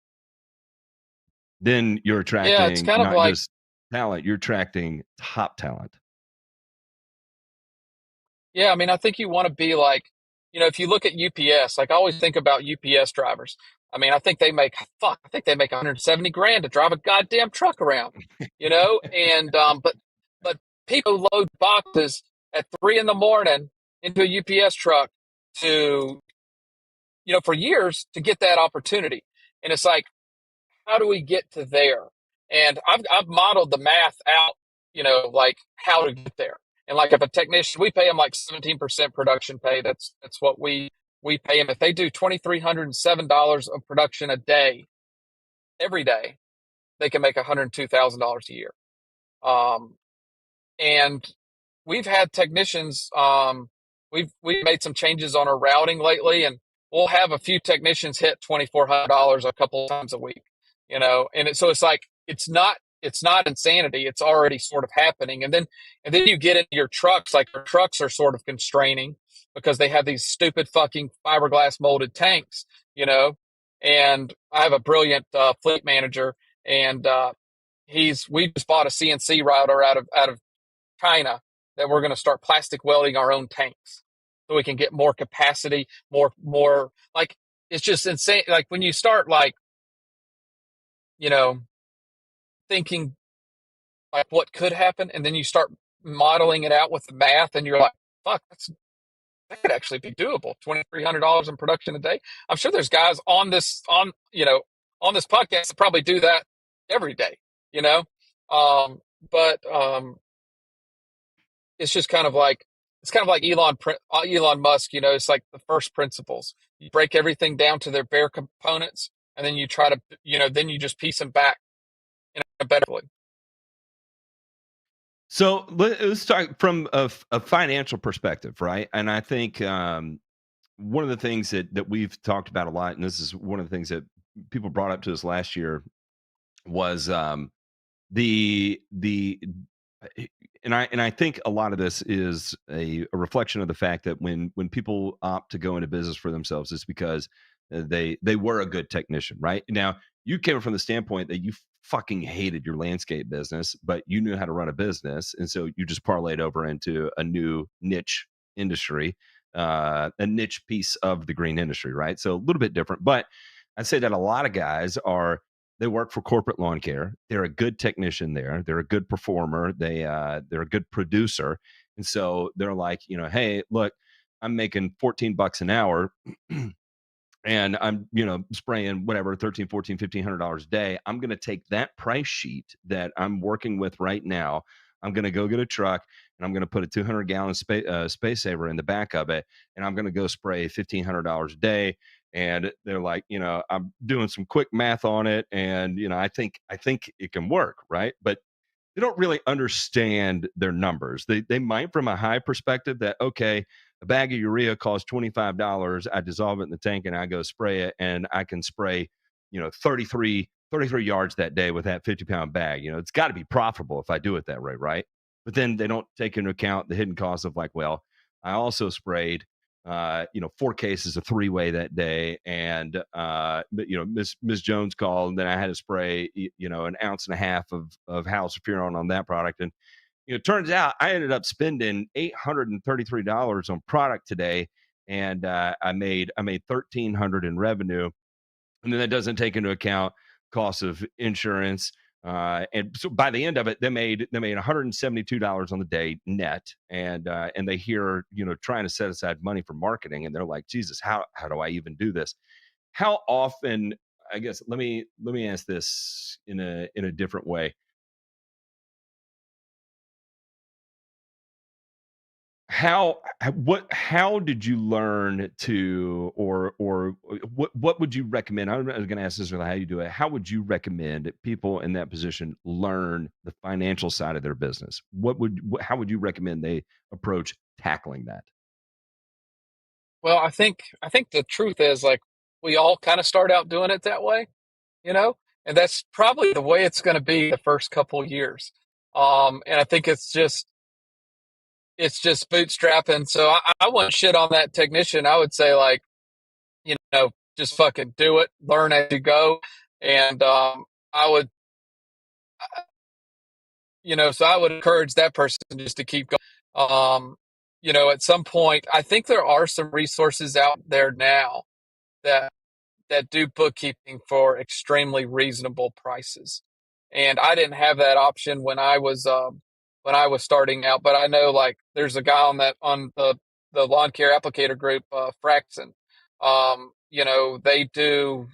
Then you're Yeah, it's attracting kind of not like, just talent, you're attracting top talent. yeah, I mean, I think you want to be like, if you look at UPS, like I always think about UPS drivers. I mean, I think they make 170 grand to drive a goddamn truck around, and but people load boxes at 3 a.m. into a UPS truck to, for years to get that opportunity. And it's like, how do we get to there? And I've modeled the math out, like how to get there. And like if a technician, we pay them like 17% production pay. That's what we pay them. If they do $2,307 of production a day, every day, they can make $102,000 a year. And we've had technicians. We've made some changes on our routing lately, and we'll have a few technicians hit $2,400 a couple of times a week. And so it's like it's not insanity. It's already sort of happening, and then you get into your trucks. Like our trucks are sort of constraining because they have these stupid fucking fiberglass molded tanks. And I have a brilliant fleet manager, and we just bought a CNC router out of China that we're going to start plastic welding our own tanks so we can get more capacity, more like it's just insane. Like when you start like, thinking like what could happen, and then you start modeling it out with the math, and you're like, fuck, that could actually be doable. $2,300 in production a day. I'm sure there's guys on this podcast that probably do that every day, but it's just kind of like Elon Musk. It's like the first principles. You break everything down to their bare components, and then you try to, then you just piece them back in a better way. So let's talk from a financial perspective, right? And I think one of the things that we've talked about a lot, and this is one of the things that people brought up to us last year, was the and I think a lot of this is a reflection of the fact that when people opt to go into business for themselves, it's because they were a good technician, right? Now you came from the standpoint that you fucking hated your landscape business, but you knew how to run a business, and so you just parlayed over into a new niche industry, a niche piece of the green industry, right? So a little bit different, but I'd say that a lot of guys they work for corporate lawn care. They're a good technician there. They're a good performer. They're a good producer. And so they're like, hey, look, I'm making $14 an hour and I'm, spraying whatever, $1,300, $1,400, $1,500 a day. I'm going to take that price sheet that I'm working with right now. I'm going to go get a truck and I'm going to put a 200-gallon space saver in the back of it. And I'm going to go spray $1,500 a day. And they're like, I'm doing some quick math on it, and I think it can work, right? But they don't really understand their numbers. They might, from a high perspective, that okay, a bag of urea costs $25. I dissolve it in the tank and I go spray it, and I can spray, 33 yards that day with that 50-pound bag. It's got to be profitable if I do it that way, right? But then they don't take into account the hidden costs of like, well, I also sprayed 4 cases of 3-way that day. And, Miss Jones called, and then I had to spray, an ounce and a half of house Furon on that product. And it turns out I ended up spending $833 on product today, and I made $1,300 in revenue, and then that doesn't take into account costs of insurance. And so by the end of it, they made $172 on the day net, and they hear trying to set aside money for marketing, and they're like, Jesus, how do I even do this? How often? I guess let me ask this in a different way. How did you learn to, or what would you recommend? I was going to ask this really how you do it. How would you recommend that people in that position learn the financial side of their business? How would you recommend they approach tackling that? Well, I think the truth is, like, we all kind of start out doing it that way, you know, and that's probably the way it's going to be the first couple of years. And I think it's just bootstrapping. So I wouldn't shit on that technician. I would say, like, just fucking do it, learn as you go. And I would, so I would encourage that person just to keep going. At some point, I think there are some resources out there now that do bookkeeping for extremely reasonable prices. And I didn't have that option when I was starting out, but I know, like, there's a guy on the lawn care applicator group, Fraxon. They do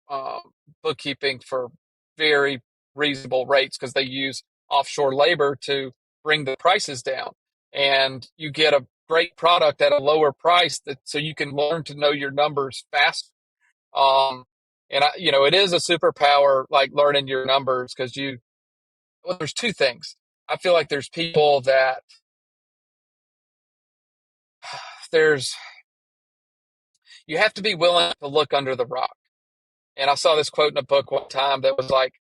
um, bookkeeping for very reasonable rates because they use offshore labor to bring the prices down, and you get a great product at a lower price so you can learn to know your numbers faster. um, and it is a superpower, like, learning your numbers, because there's two things. I feel like there's people that there's you have to be willing to look under the rock. And I saw this quote in a book one time that was like,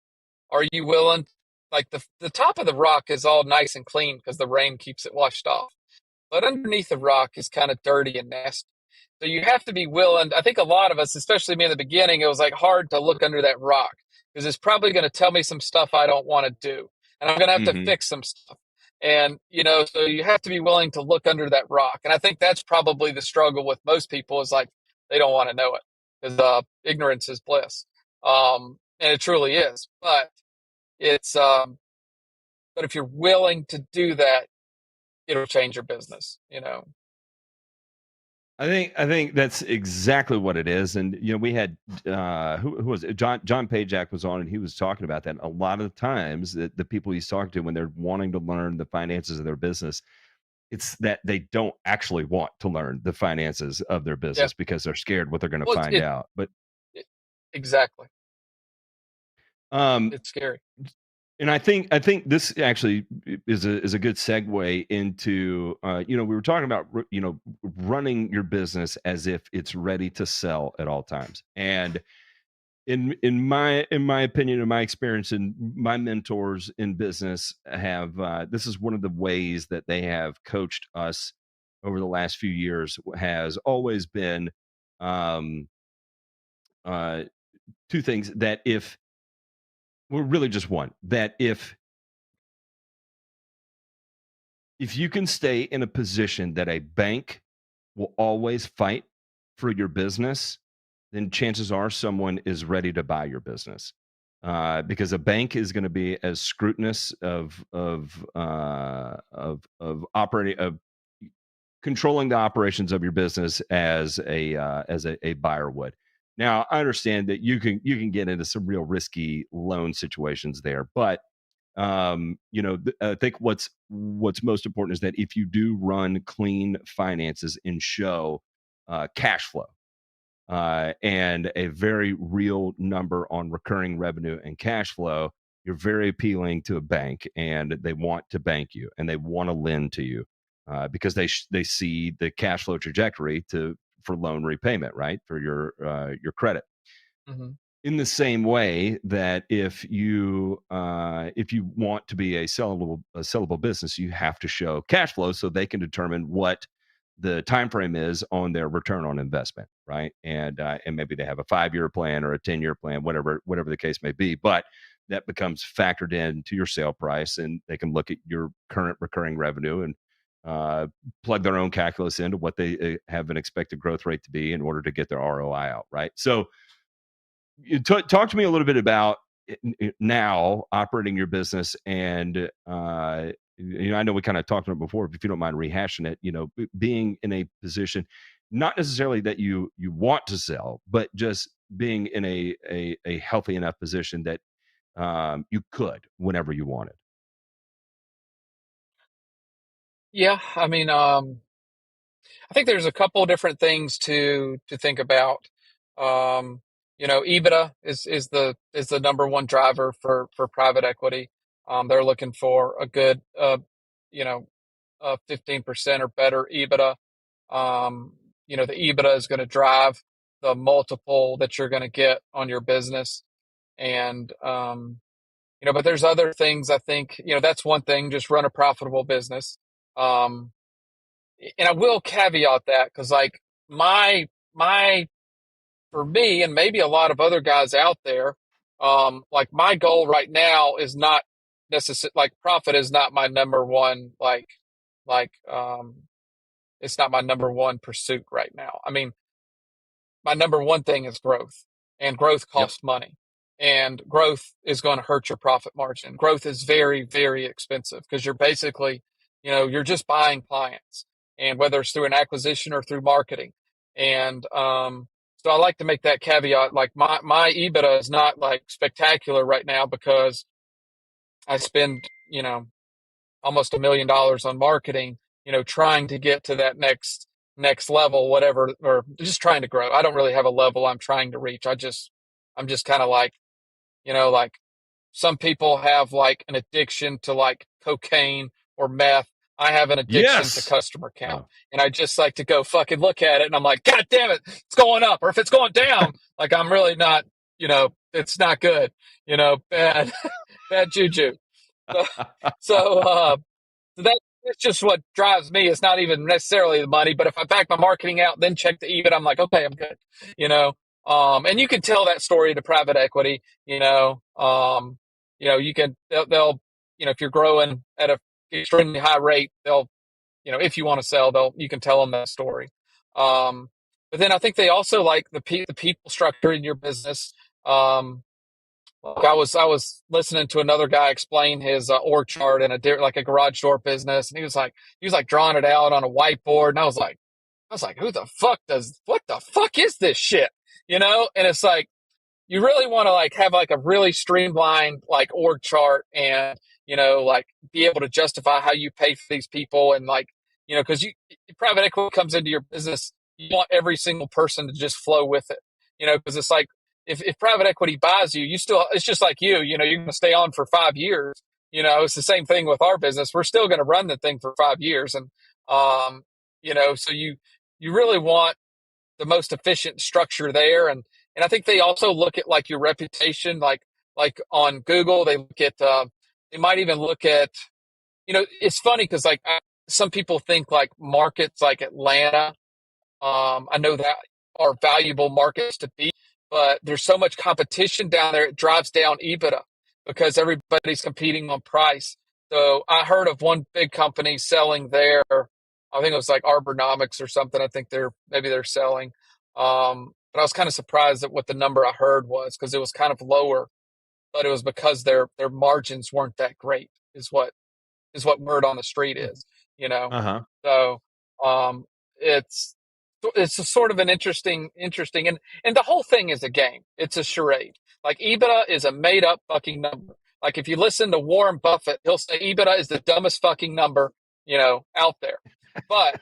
are you willing, like, the top of the rock is all nice and clean because the rain keeps it washed off, but underneath the rock is kind of dirty and nasty. So you have to be willing. I think a lot of us, especially me in the beginning, it was like hard to look under that rock because it's probably going to tell me some stuff I don't want to do, and I'm going to have to fix some stuff. And so you have to be willing to look under that rock. And I think that's probably the struggle with most people, is like, they don't want to know it because ignorance is bliss, and it truly is. But if you're willing to do that, it'll change your business. I think that's exactly what it is. And we had who was it? John Pajak was on, and he was talking about that. A lot of the times that the people he's talking to, when they're wanting to learn the finances of their business, it's that they don't actually want to learn the finances of their business because they're scared what they're going to find out. But exactly, it's scary. And I think this actually is a good segue into we were talking about running your business as if it's ready to sell at all times. And in my opinion, in my experience, and my mentors in business have this is one of the ways that they have coached us over the last few years, has always been two things. That if we're really just one, that if you can stay in a position that a bank will always fight for your business, then chances are someone is ready to buy your business. Because a bank is going to be as scrutinous of operating, of controlling the operations of your business as a buyer would. Now, I understand that you can get into some real risky loan situations there, but I think what's most important is that if you do run clean finances and show cash flow and a very real number on recurring revenue and cash flow, you're very appealing to a bank, and they want to bank you and they want to lend to you because they see the cash flow trajectory for loan repayment, right, for your credit. Mm-hmm. In the same way that if you want to be a sellable business, you have to show cash flow so they can determine what the time frame is on their return on investment, right? And maybe they have a 5-year plan or a 10-year plan, whatever the case may be. But that becomes factored into your sale price, and they can look at your current recurring revenue and plug their own calculus into what they have an expected growth rate to be in order to get their ROI out, right? So you talk to me a little bit about now operating your business, and I know we kind of talked about it before, but if you don't mind rehashing it, being in a position, not necessarily that you want to sell, but just being in a healthy enough position that you could whenever you wanted. Yeah, I mean, I think there's a couple of different things to think about. EBITDA is the number one driver for private equity. They're looking for a good, 15% or better EBITDA. The EBITDA is going to drive the multiple that you're going to get on your business. And, but there's other things. I think, that's one thing, just run a profitable business. And I will caveat that, because like my for me, and maybe a lot of other guys out there, like my goal right now is not necessarily, like, profit is not my number one, it's not my number one pursuit right now. I mean, my number one thing is growth, and growth costs money, and growth is going to hurt your profit margin. Growth is very, very expensive, because you're basically, you're just buying clients, and whether it's through an acquisition or through marketing. And, so I like to make that caveat. Like my EBITDA is not like spectacular right now, because I spend, almost $1 million on marketing, trying to get to that next level, whatever, or just trying to grow. I don't really have a level I'm trying to reach. I'm just kind of like, like some people have like an addiction to like cocaine or meth. I have an addiction to customer count, and I just like to go fucking look at it, and I'm like, God damn it, it's going up. Or if it's going down, like I'm really not, it's not good, bad, bad juju. So that's just what drives me. It's not even necessarily the money, but if I back my marketing out, then check the EBIT, I'm like, okay, I'm good, and you can tell that story to private equity, you can, they'll, if you're growing at a extremely high rate, they'll, if you want to sell, you can tell them that story. But then I think they also like the people structure in your business. I was listening to another guy explain his org chart in like a garage door business, and he was like drawing it out on a whiteboard, and I was like, what the fuck is this shit? And it's like, you really want to like have like a really streamlined like org chart, and like be able to justify how you pay for these people, and like, because private equity comes into your business, you want every single person to just flow with it, because it's like, if private equity buys you, it's just like you're going to stay on for 5 years. It's the same thing with our business. We're still going to run the thing for 5 years. And, so you really want the most efficient structure there. And I think they also look at like your reputation, like on Google, they look at, they might even look at, it's funny, because like some people think like markets like Atlanta, I know that are valuable markets to be, but there's so much competition down there, it drives down EBITDA, because everybody's competing on price. So I heard of one big company selling there. I think it was like Arbornomics or something. I think maybe they're selling. But I was kind of surprised at what the number I heard was, because it was kind of lower, but it was because their margins weren't that great, is what word on the street is, So it's a sort of an interesting, and the whole thing is a game. It's a charade. Like EBITDA is a made up fucking number. Like if you listen to Warren Buffett, he'll say EBITDA is the dumbest fucking number, out there. But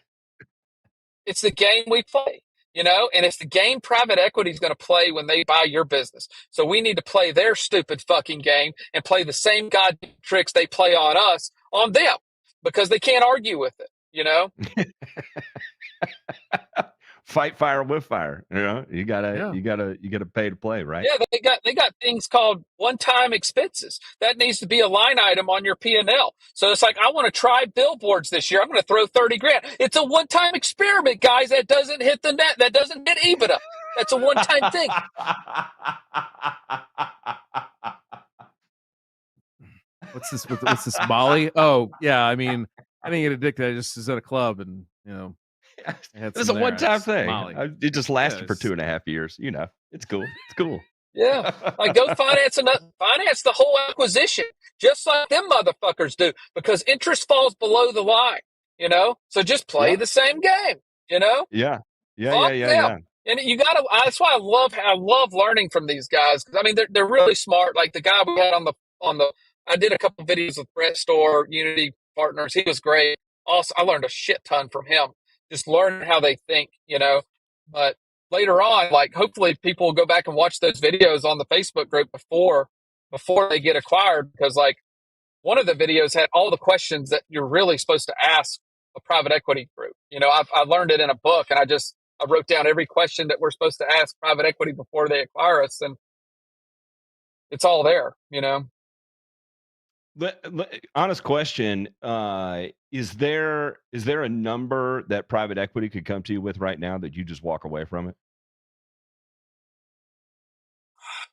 it's the game we play, and it's the game private equity is going to play when they buy your business. So we need to play their stupid fucking game and play the same goddamn tricks they play on us, on them, because they can't argue with it, Fight fire with fire. You gotta pay to play, right? Yeah, they got things called one-time expenses that needs to be a line item on your P&L. So it's like, I want to try billboards this year. I'm going to throw 30 grand. It's a one-time experiment, guys. That doesn't hit the net. That doesn't hit EBITDA. That's a one-time thing. What's this Molly? Oh yeah, I mean, I didn't get addicted. I just was at a club and I had It was some a there. one-time It's thing. Molly. It just lasted for it's 2.5 years. It's cool. It's cool. Yeah, like go finance the whole acquisition, just like them motherfuckers do, because interest falls below the line. So just play Yeah. the same game. Yeah. Fuck them. And you gotta. That's why I love learning from these guys, because I mean they're really smart. Like the guy we had on the. I did a couple videos with Brett Store, Unity Partners. He was great. Also, I learned a shit ton from him. Just learning how they think. But later on, like hopefully people will go back and watch those videos on the Facebook group before they get acquired, because like one of the videos had all the questions that you're really supposed to ask a private equity group. I learned it in a book, and I wrote down every question that we're supposed to ask private equity before they acquire us, and it's all there. Honest question: is there a number that private equity could come to you with right now that you just walk away from it?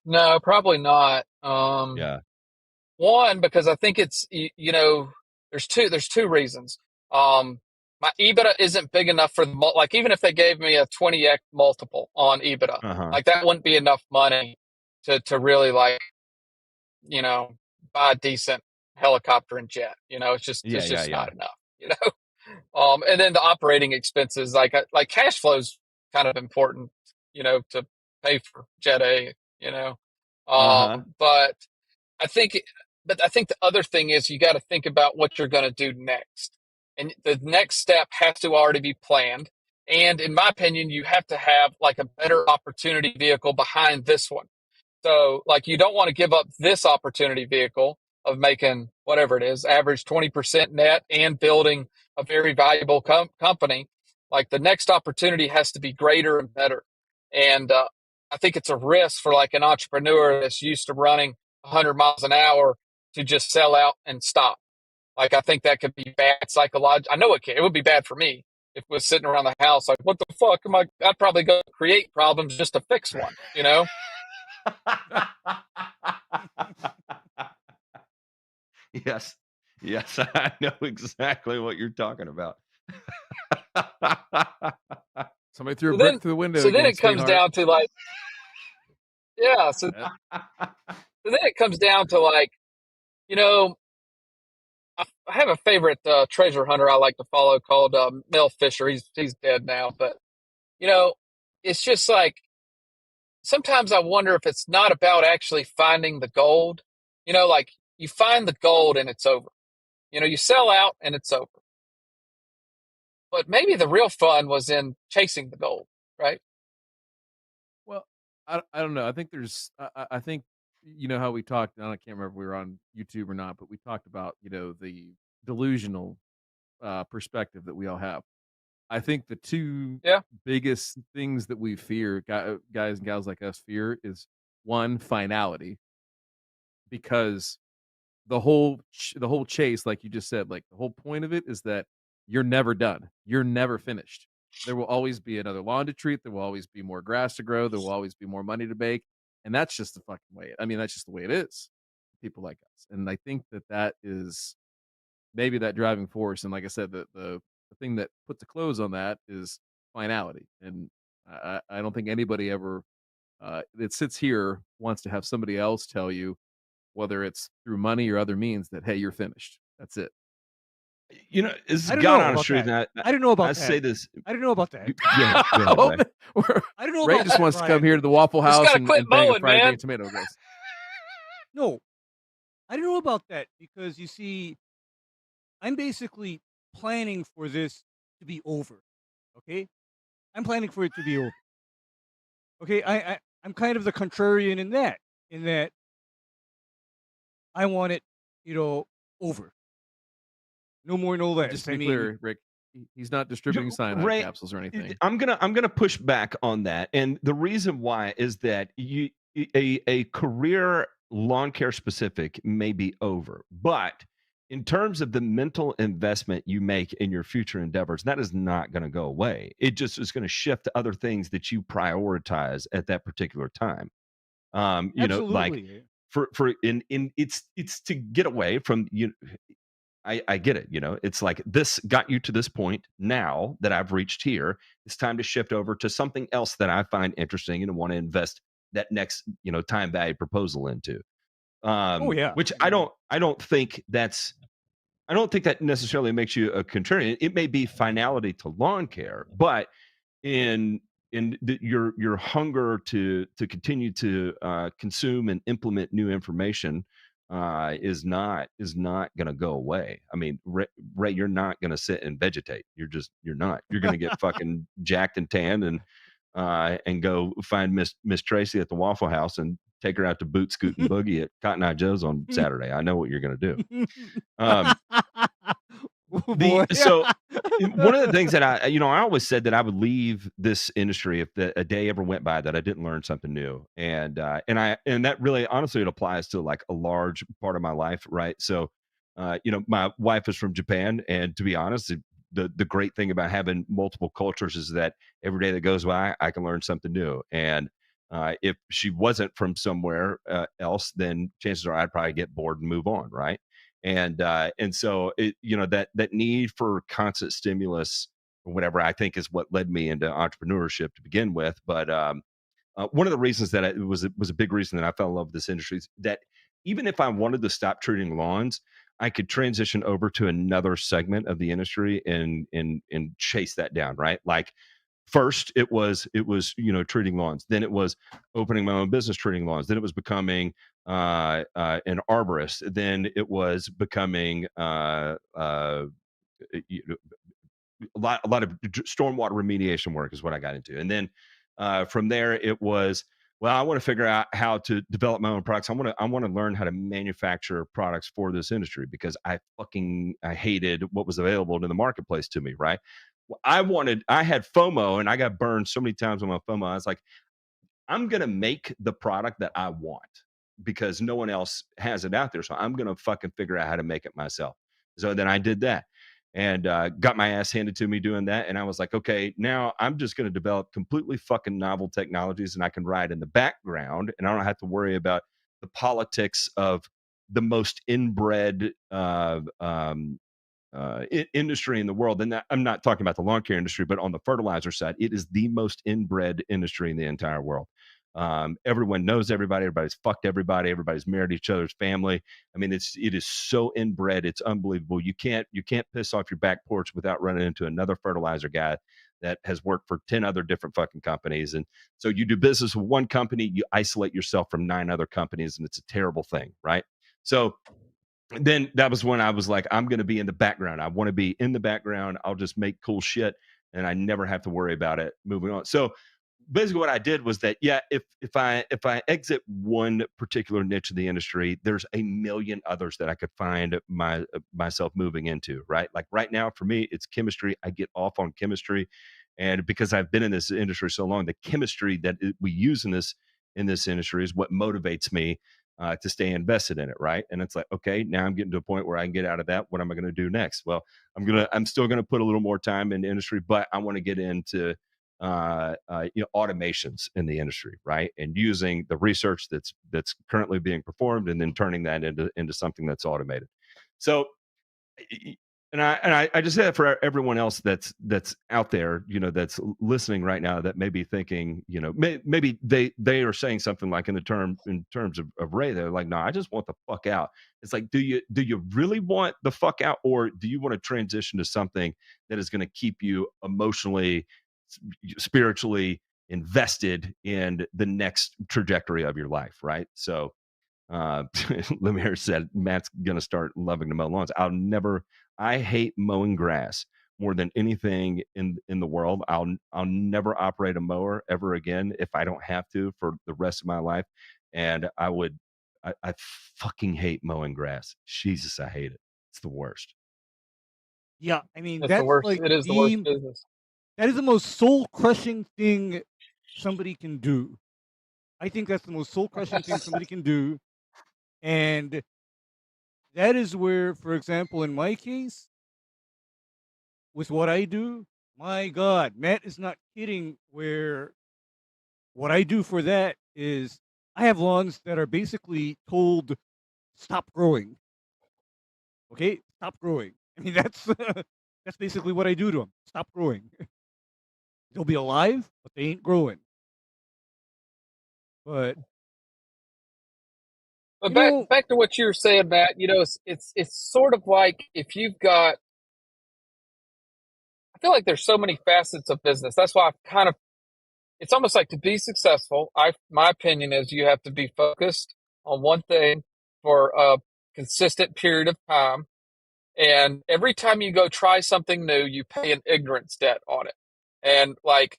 No, probably not. Yeah. One, because I think it's there's two reasons. My EBITDA isn't big enough for like, even if they gave me a 20x multiple on EBITDA, like that wouldn't be enough money to really like buy a decent helicopter and jet. It's just not enough. And then the operating expenses, like cash flow's kind of important, to pay for Jet A. But I think the other thing is you got to think about what you're going to do next, and the next step has to already be planned. And in my opinion, you have to have like a better opportunity vehicle behind this one. So, like, you don't want to give up this opportunity vehicle of making whatever it is, average 20% net, and building a very valuable company. Like, the next opportunity has to be greater and better. And I think it's a risk for like an entrepreneur that's used to running 100 miles an hour to just sell out and stop. Like, I think that could be bad psychologically. I know it can. It would be bad for me if it was sitting around the house like, what the fuck am I? I'd probably go create problems just to fix one. Yes, I know exactly what you're talking about. Somebody threw a brick through the window. So then it comes down to like, yeah. So then it comes down to like, I have a favorite treasure hunter I like to follow called Mel Fisher. He's dead now, but it's just like, sometimes I wonder if it's not about actually finding the gold. Like you find the gold and it's over. You sell out and it's over. But maybe the real fun was in chasing the gold, right? Well, I don't know. I think I think how we talked. I can't remember if we were on YouTube or not, but we talked about the delusional perspective that we all have. I think the two biggest things that we fear, guys and gals like us fear, is one, finality, because the whole chase, like you just said, like the whole point of it is that you're never done. You're never finished. There will always be another lawn to treat. There will always be more grass to grow. There will always be more money to make. And that's just the fucking way. I mean, that's just the way it is. People like us. And I think that is maybe that driving force. And like I said, the thing that puts a close on that is finality. And I don't think anybody ever that sits here wants to have somebody else tell you, whether it's through money or other means, that, hey, you're finished. That's it. It's God honest truth. I don't know about I that. say this. I don't know about that. Yeah, I don't know Ray about just that, wants to Brian. come here to the Waffle House and bang a fried green tomato roast. No, I don't know about that, because you see, I'm basically planning for this to be over. Okay, I'm planning for it to be over. Okay, I'm kind of the contrarian in that I want it, over. No more, no less. Just to be clear, Rick, he's not distributing cyanide capsules or anything. I'm gonna push back on that, and the reason why is that a career lawn care specific may be over, but in terms of the mental investment you make in your future endeavors, that is not going to go away. It just is going to shift to other things that you prioritize at that particular time. Absolutely. for in it's to get away from you. I get it. It's like this got you to this point. Now that I've reached here, it's time to shift over to something else that I find interesting and want to invest that next, time value proposal into. Oh yeah. Which I don't think that necessarily makes you a contrarian. It may be finality to lawn care, but in your hunger to continue to consume and implement new information is not going to go away. I mean, Ray, you're not going to sit and vegetate. You're not. You're going to get fucking jacked and tanned and go find Miss Tracy at the Waffle House and take her out to Boot Scoot and Boogie at Cotton Eye Joe's on Saturday. I know what you're going to do. Um, Oh boy. so one of the things that I always said that I would leave this industry if a day ever went by that I didn't learn something new, and that really honestly it applies to like a large part of my life, right? So, my wife is from Japan, and to be honest, the great thing about having multiple cultures is that every day that goes by, I can learn something new, and if she wasn't from somewhere else, then chances are I'd probably get bored and move on, right? And so that need for constant stimulus or whatever I think is what led me into entrepreneurship to begin with. But one of the reasons that it was a big reason that I fell in love with this industry is that even if I wanted to stop treating lawns, I could transition over to another segment of the industry and chase that down, right? Like first it was treating lawns, then it was opening my own business treating lawns, then it was becoming an arborist, then it was becoming you know, a lot of stormwater remediation work is what I got into, and then from there it was, well, I want to figure out how to develop my own products. I want to learn how to manufacture products for this industry because I hated what was available in the marketplace to me, right? I had FOMO and I got burned so many times on my FOMO. I was like, I'm going to make the product that I want because no one else has it out there. So I'm going to fucking figure out how to make it myself. So then I did that and got my ass handed to me doing that. And I was like, okay, now I'm just going to develop completely fucking novel technologies and I can ride in the background and I don't have to worry about the politics of the most inbred industry in the world. And I'm not talking about the lawn care industry, but on the fertilizer side, it is the most inbred industry in the entire world. Everyone knows everybody. Everybody's fucked everybody. Everybody's married each other's family. I mean, it is so inbred. It's unbelievable. You can't piss off your back porch without running into another fertilizer guy that has worked for 10 other different fucking companies. And so you do business with one company, you isolate yourself from 9 other companies, and it's a terrible thing, right? So then that was when I was like, I'm going to be in the background. I want to be in the background. I'll just make cool shit and I never have to worry about it moving on. So basically what I did was that, yeah, if I exit one particular niche of the industry, there's a million others that I could find myself moving into, right? Like right now for me, it's chemistry. I get off on chemistry. And because I've been in this industry so long, the chemistry that we use in this industry is what motivates me to stay invested in it, right? And it's like, okay, now I'm getting to a point where I can get out of that. What am I going to do next? Well, I'm still gonna put a little more time in the industry, but I want to get into automations in the industry, right? And using the research that's currently being performed, and then turning that into something that's automated. So and I just say that for everyone else that's out there, that's listening right now, that may be thinking, maybe they are saying something like in terms of Ray, they're like, no, I just want the fuck out. It's like, do you really want the fuck out, or do you want to transition to something that is going to keep you emotionally, spiritually invested in the next trajectory of your life, right? So Lemire said Matt's gonna start loving to mow lawns. I hate mowing grass more than anything in the world. I'll never operate a mower ever again if I don't have to for the rest of my life. And I fucking hate mowing grass. Jesus, I hate it. It's the worst. Yeah, I mean That's the that's worst. like It is the worst business. that is the most soul crushing thing somebody can do. I think that's the most soul crushing thing somebody can do. And that is where, for example, in my case, with what I do, my God, Matt is not kidding. Where what I do for that is I have lawns that are basically told stop growing. Okay, stop growing. I mean, that's that's basically what I do to them. Stop growing. They'll be alive, but they ain't growing. But But you know, back to what you were saying, Matt. You know, it's sort of like if you've got. I feel like there's so many facets of business. That's why I've kind of. It's almost like to be successful. My opinion is you have to be focused on one thing for a consistent period of time, and every time you go try something new, you pay an ignorance debt on it. And like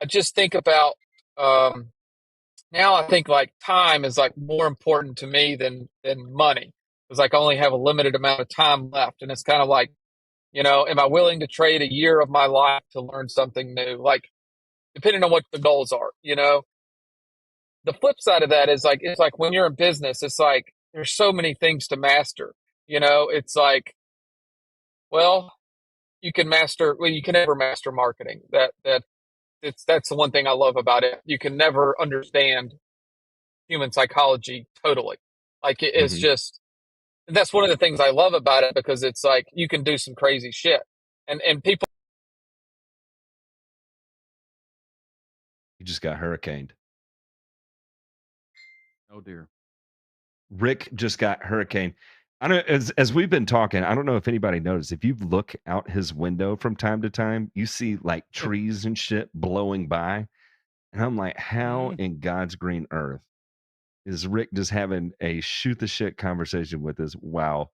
I just think about now, I think like time is like more important to me than money because like I only have a limited amount of time left, and it's kind of like am I willing to trade a year of my life to learn something new? Like depending on what the goals are, The flip side of that is like it's like when you're in business, it's like there's so many things to master. It's like well, you can master well, you can never master marketing. That's the one thing I love about it. You can never understand human psychology totally. Like it's just that's one of the things I love about it because it's like you can do some crazy shit. And people You just got hurricaned. Oh dear. Rick just got hurricane. I don't as we've been talking, I don't know if anybody noticed. If you look out his window from time to time, you see like trees and shit blowing by. And I'm like, how in God's green earth is Rick just having a shoot the shit conversation with us? Wow,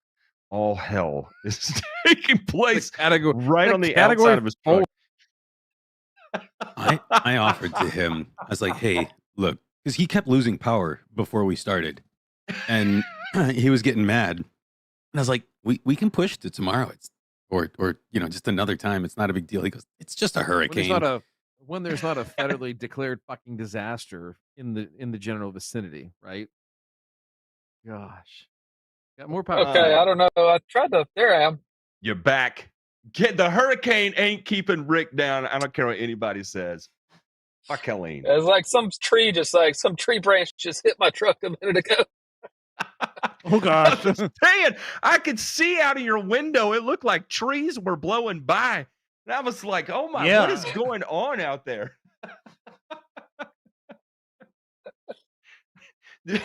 all hell is taking place right on the outside of his truck. I offered to him. I was like, "Hey, look," because he kept losing power before we started, and he was getting mad. And I was like, "We can push to tomorrow. It's or just another time. It's not a big deal." He goes, "It's just a hurricane." When there's not a federally declared fucking disaster in the general vicinity, right? Gosh, got more power. Okay, I don't know. I tried to. There I am. You're back. The hurricane ain't keeping Rick down. I don't care what anybody says. Fuck Helene. It's like some tree branch just hit my truck a minute ago. Oh gosh. I could see out of your window. It looked like trees were blowing by. And I was like, oh my, what is going on out there?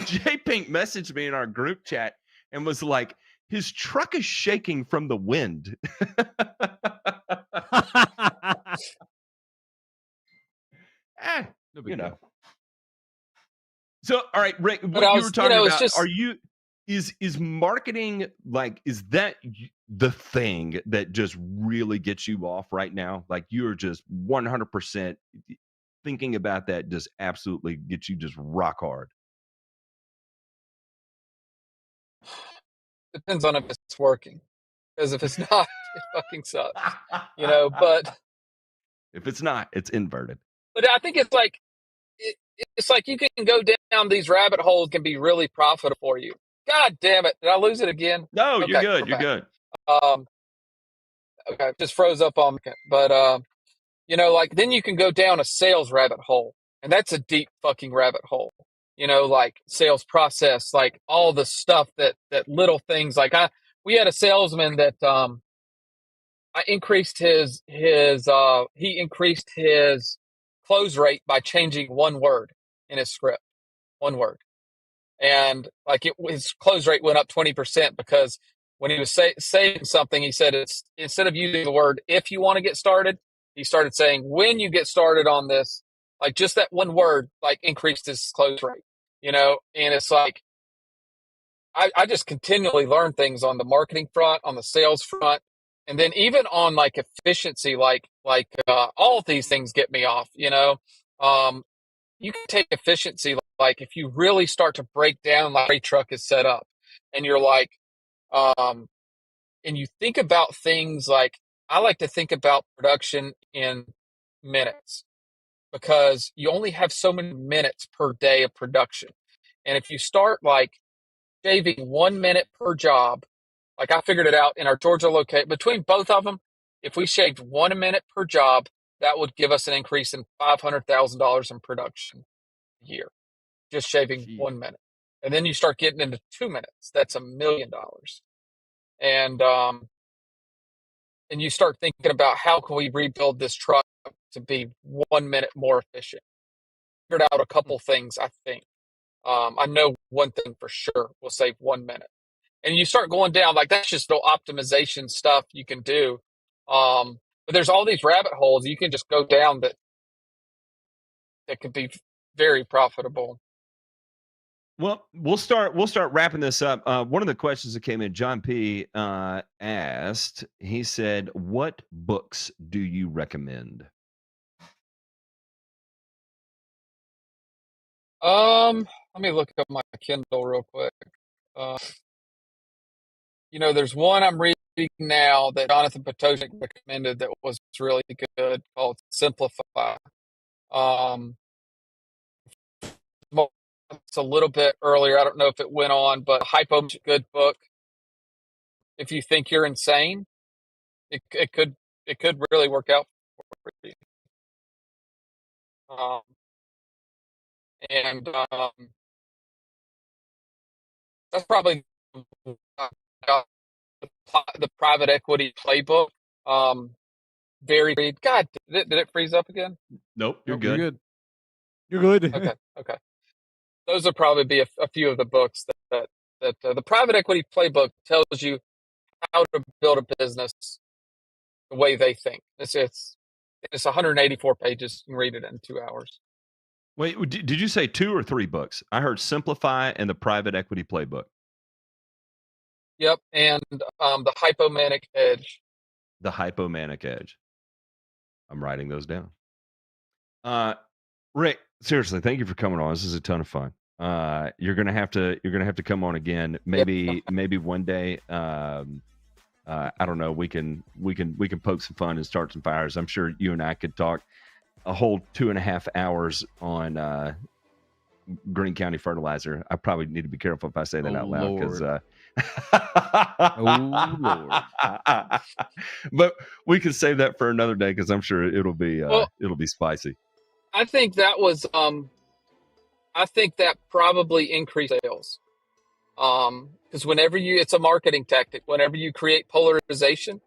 J Pink messaged me in our group chat and was like, his truck is shaking from the wind. No big deal. So, all right, Rick, what you were talking about, is marketing, like, is that the thing that just really gets you off right now? Like you're just 100% thinking about that just absolutely gets you just rock hard. Depends on if it's working. Because if it's not, it fucking sucks. But if it's not, it's inverted. But I think it's like you can go down these rabbit holes can be really profitable for you. God damn it. Did I lose it again? No, okay, you're good. You're good. Okay, just froze up on me. But like then you can go down a sales rabbit hole. And that's a deep fucking rabbit hole. Like sales process, like all the stuff that little things like we had a salesman that I increased he increased his close rate by changing one word in his script. One word. And like his close rate went up 20% because when he was saying something, he said it's instead of using the word if you want to get started, he started saying when you get started on this, like just that one word like increased his close rate, and it's like I just continually learn things on the marketing front, on the sales front, and then even on like efficiency, like all of these things get me off, you can take efficiency, like if you really start to break down like a truck is set up and you're like, and you think about things like, I like to think about production in minutes because you only have so many minutes per day of production. And if you start like shaving 1 minute per job, like I figured it out in our Georgia location, between both of them, if we shaved 1 minute per job, that would give us an increase in $500,000 in production a year. just shaving Jeez. 1 minute. And then you start getting into 2 minutes. That's $1 million. And you start thinking about how can we rebuild this truck to be 1 minute more efficient. Figured out a couple things, I think. I know one thing for sure will save 1 minute. And you start going down, like that's just no optimization stuff you can do. But there's all these rabbit holes you can just go down that could be very profitable. Well, we'll start wrapping this up. One of the questions that came in, John P. Asked. He said, "What books do you recommend?" Let me look up my Kindle real quick. There's one I'm reading now that Jonathan Potocnik recommended that was really good called Simplify. It's a little bit earlier. I don't know if it went on, but Hypo, good book. If you think you're insane, it could really work out for you. That's probably the private equity playbook. Very good. God, did it freeze up again? Nope, you're good. You're good. Okay. Those would probably be a few of the books that the private equity playbook tells you how to build a business the way they think. It's 184 pages. You can read it in 2 hours. Wait, did you say 2 or 3 books? I heard Simplify and the Private Equity Playbook. Yep, and the Hypomanic Edge. The Hypomanic Edge. I'm writing those down. Rick, seriously, thank you for coming on. This is a ton of fun. You're gonna have to come on again. Maybe one day. I don't know. We can poke some fun and start some fires. I'm sure you and I could talk a whole 2.5 hours on Greene County fertilizer. I probably need to be careful if I say that out loud because. Oh Lord! But we can save that for another day because I'm sure it'll be spicy. I think that was I think that probably increased sales. Because it's a marketing tactic. Whenever you create polarization,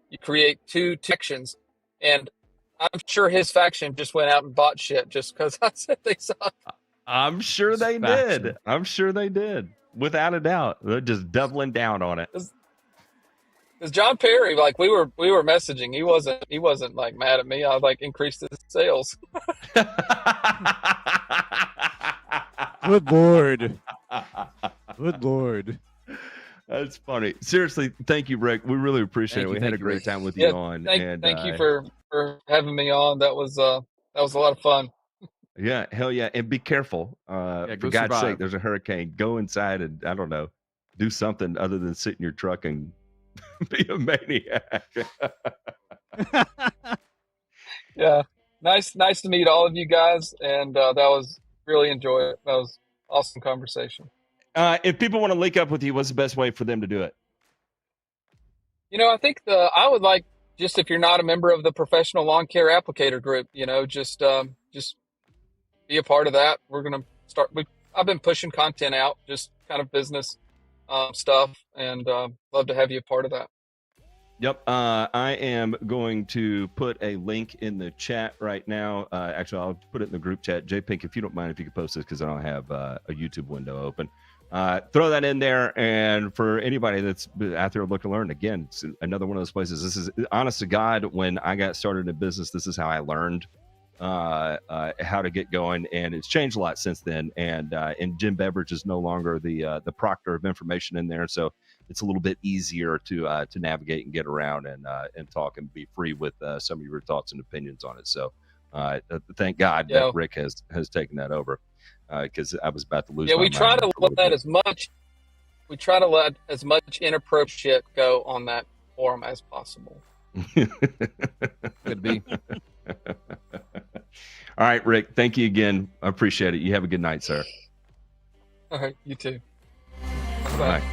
you create two sections, and I'm sure his faction just went out and bought shit just because I said they suck. I'm sure they did. I'm sure they did. Without a doubt. They're just doubling down on it. Because John Perry, like we were messaging, he wasn't like mad at me. I like increased his sales. Good Lord. Good Lord. That's funny. Seriously, thank you, Rick. We really appreciate it. We had a great time with you on. Thank you for having me on. That was a lot of fun. Yeah, hell yeah. And be careful. For God's sake, there's a hurricane. Go inside and, I don't know, do something other than sit in your truck and be a maniac. Yeah. Nice to meet all of you guys. And that was really enjoyable. That was awesome conversation. If people want to link up with you, what's the best way for them to do it? I think I would like, just if you're not a member of the Professional Lawn Care Applicator Group, just be a part of that. We're going to start. I've been pushing content out, just kind of business stuff, and love to have you a part of that. Yep. I am going to put a link in the chat right now. Actually, I'll put it in the group chat. J-Pink, if you don't mind, if you could post this because I don't have a YouTube window open. Throw that in there. And for anybody that's out there looking to learn, again, it's another one of those places. This is, honest to God, when I got started in business, this is how I learned how to get going, and it's changed a lot since then. And Jim Beveridge is no longer the proctor of information in there, so it's a little bit easier to navigate and get around and talk and be free with some of your thoughts and opinions on it. So thank God that Rick has taken that over, because I was about to lose. Yeah, we try to let as much inappropriate shit go on that forum as possible. Could be. All right, Rick, thank you again. I appreciate it. You have a good night, sir. All right, you too. Bye.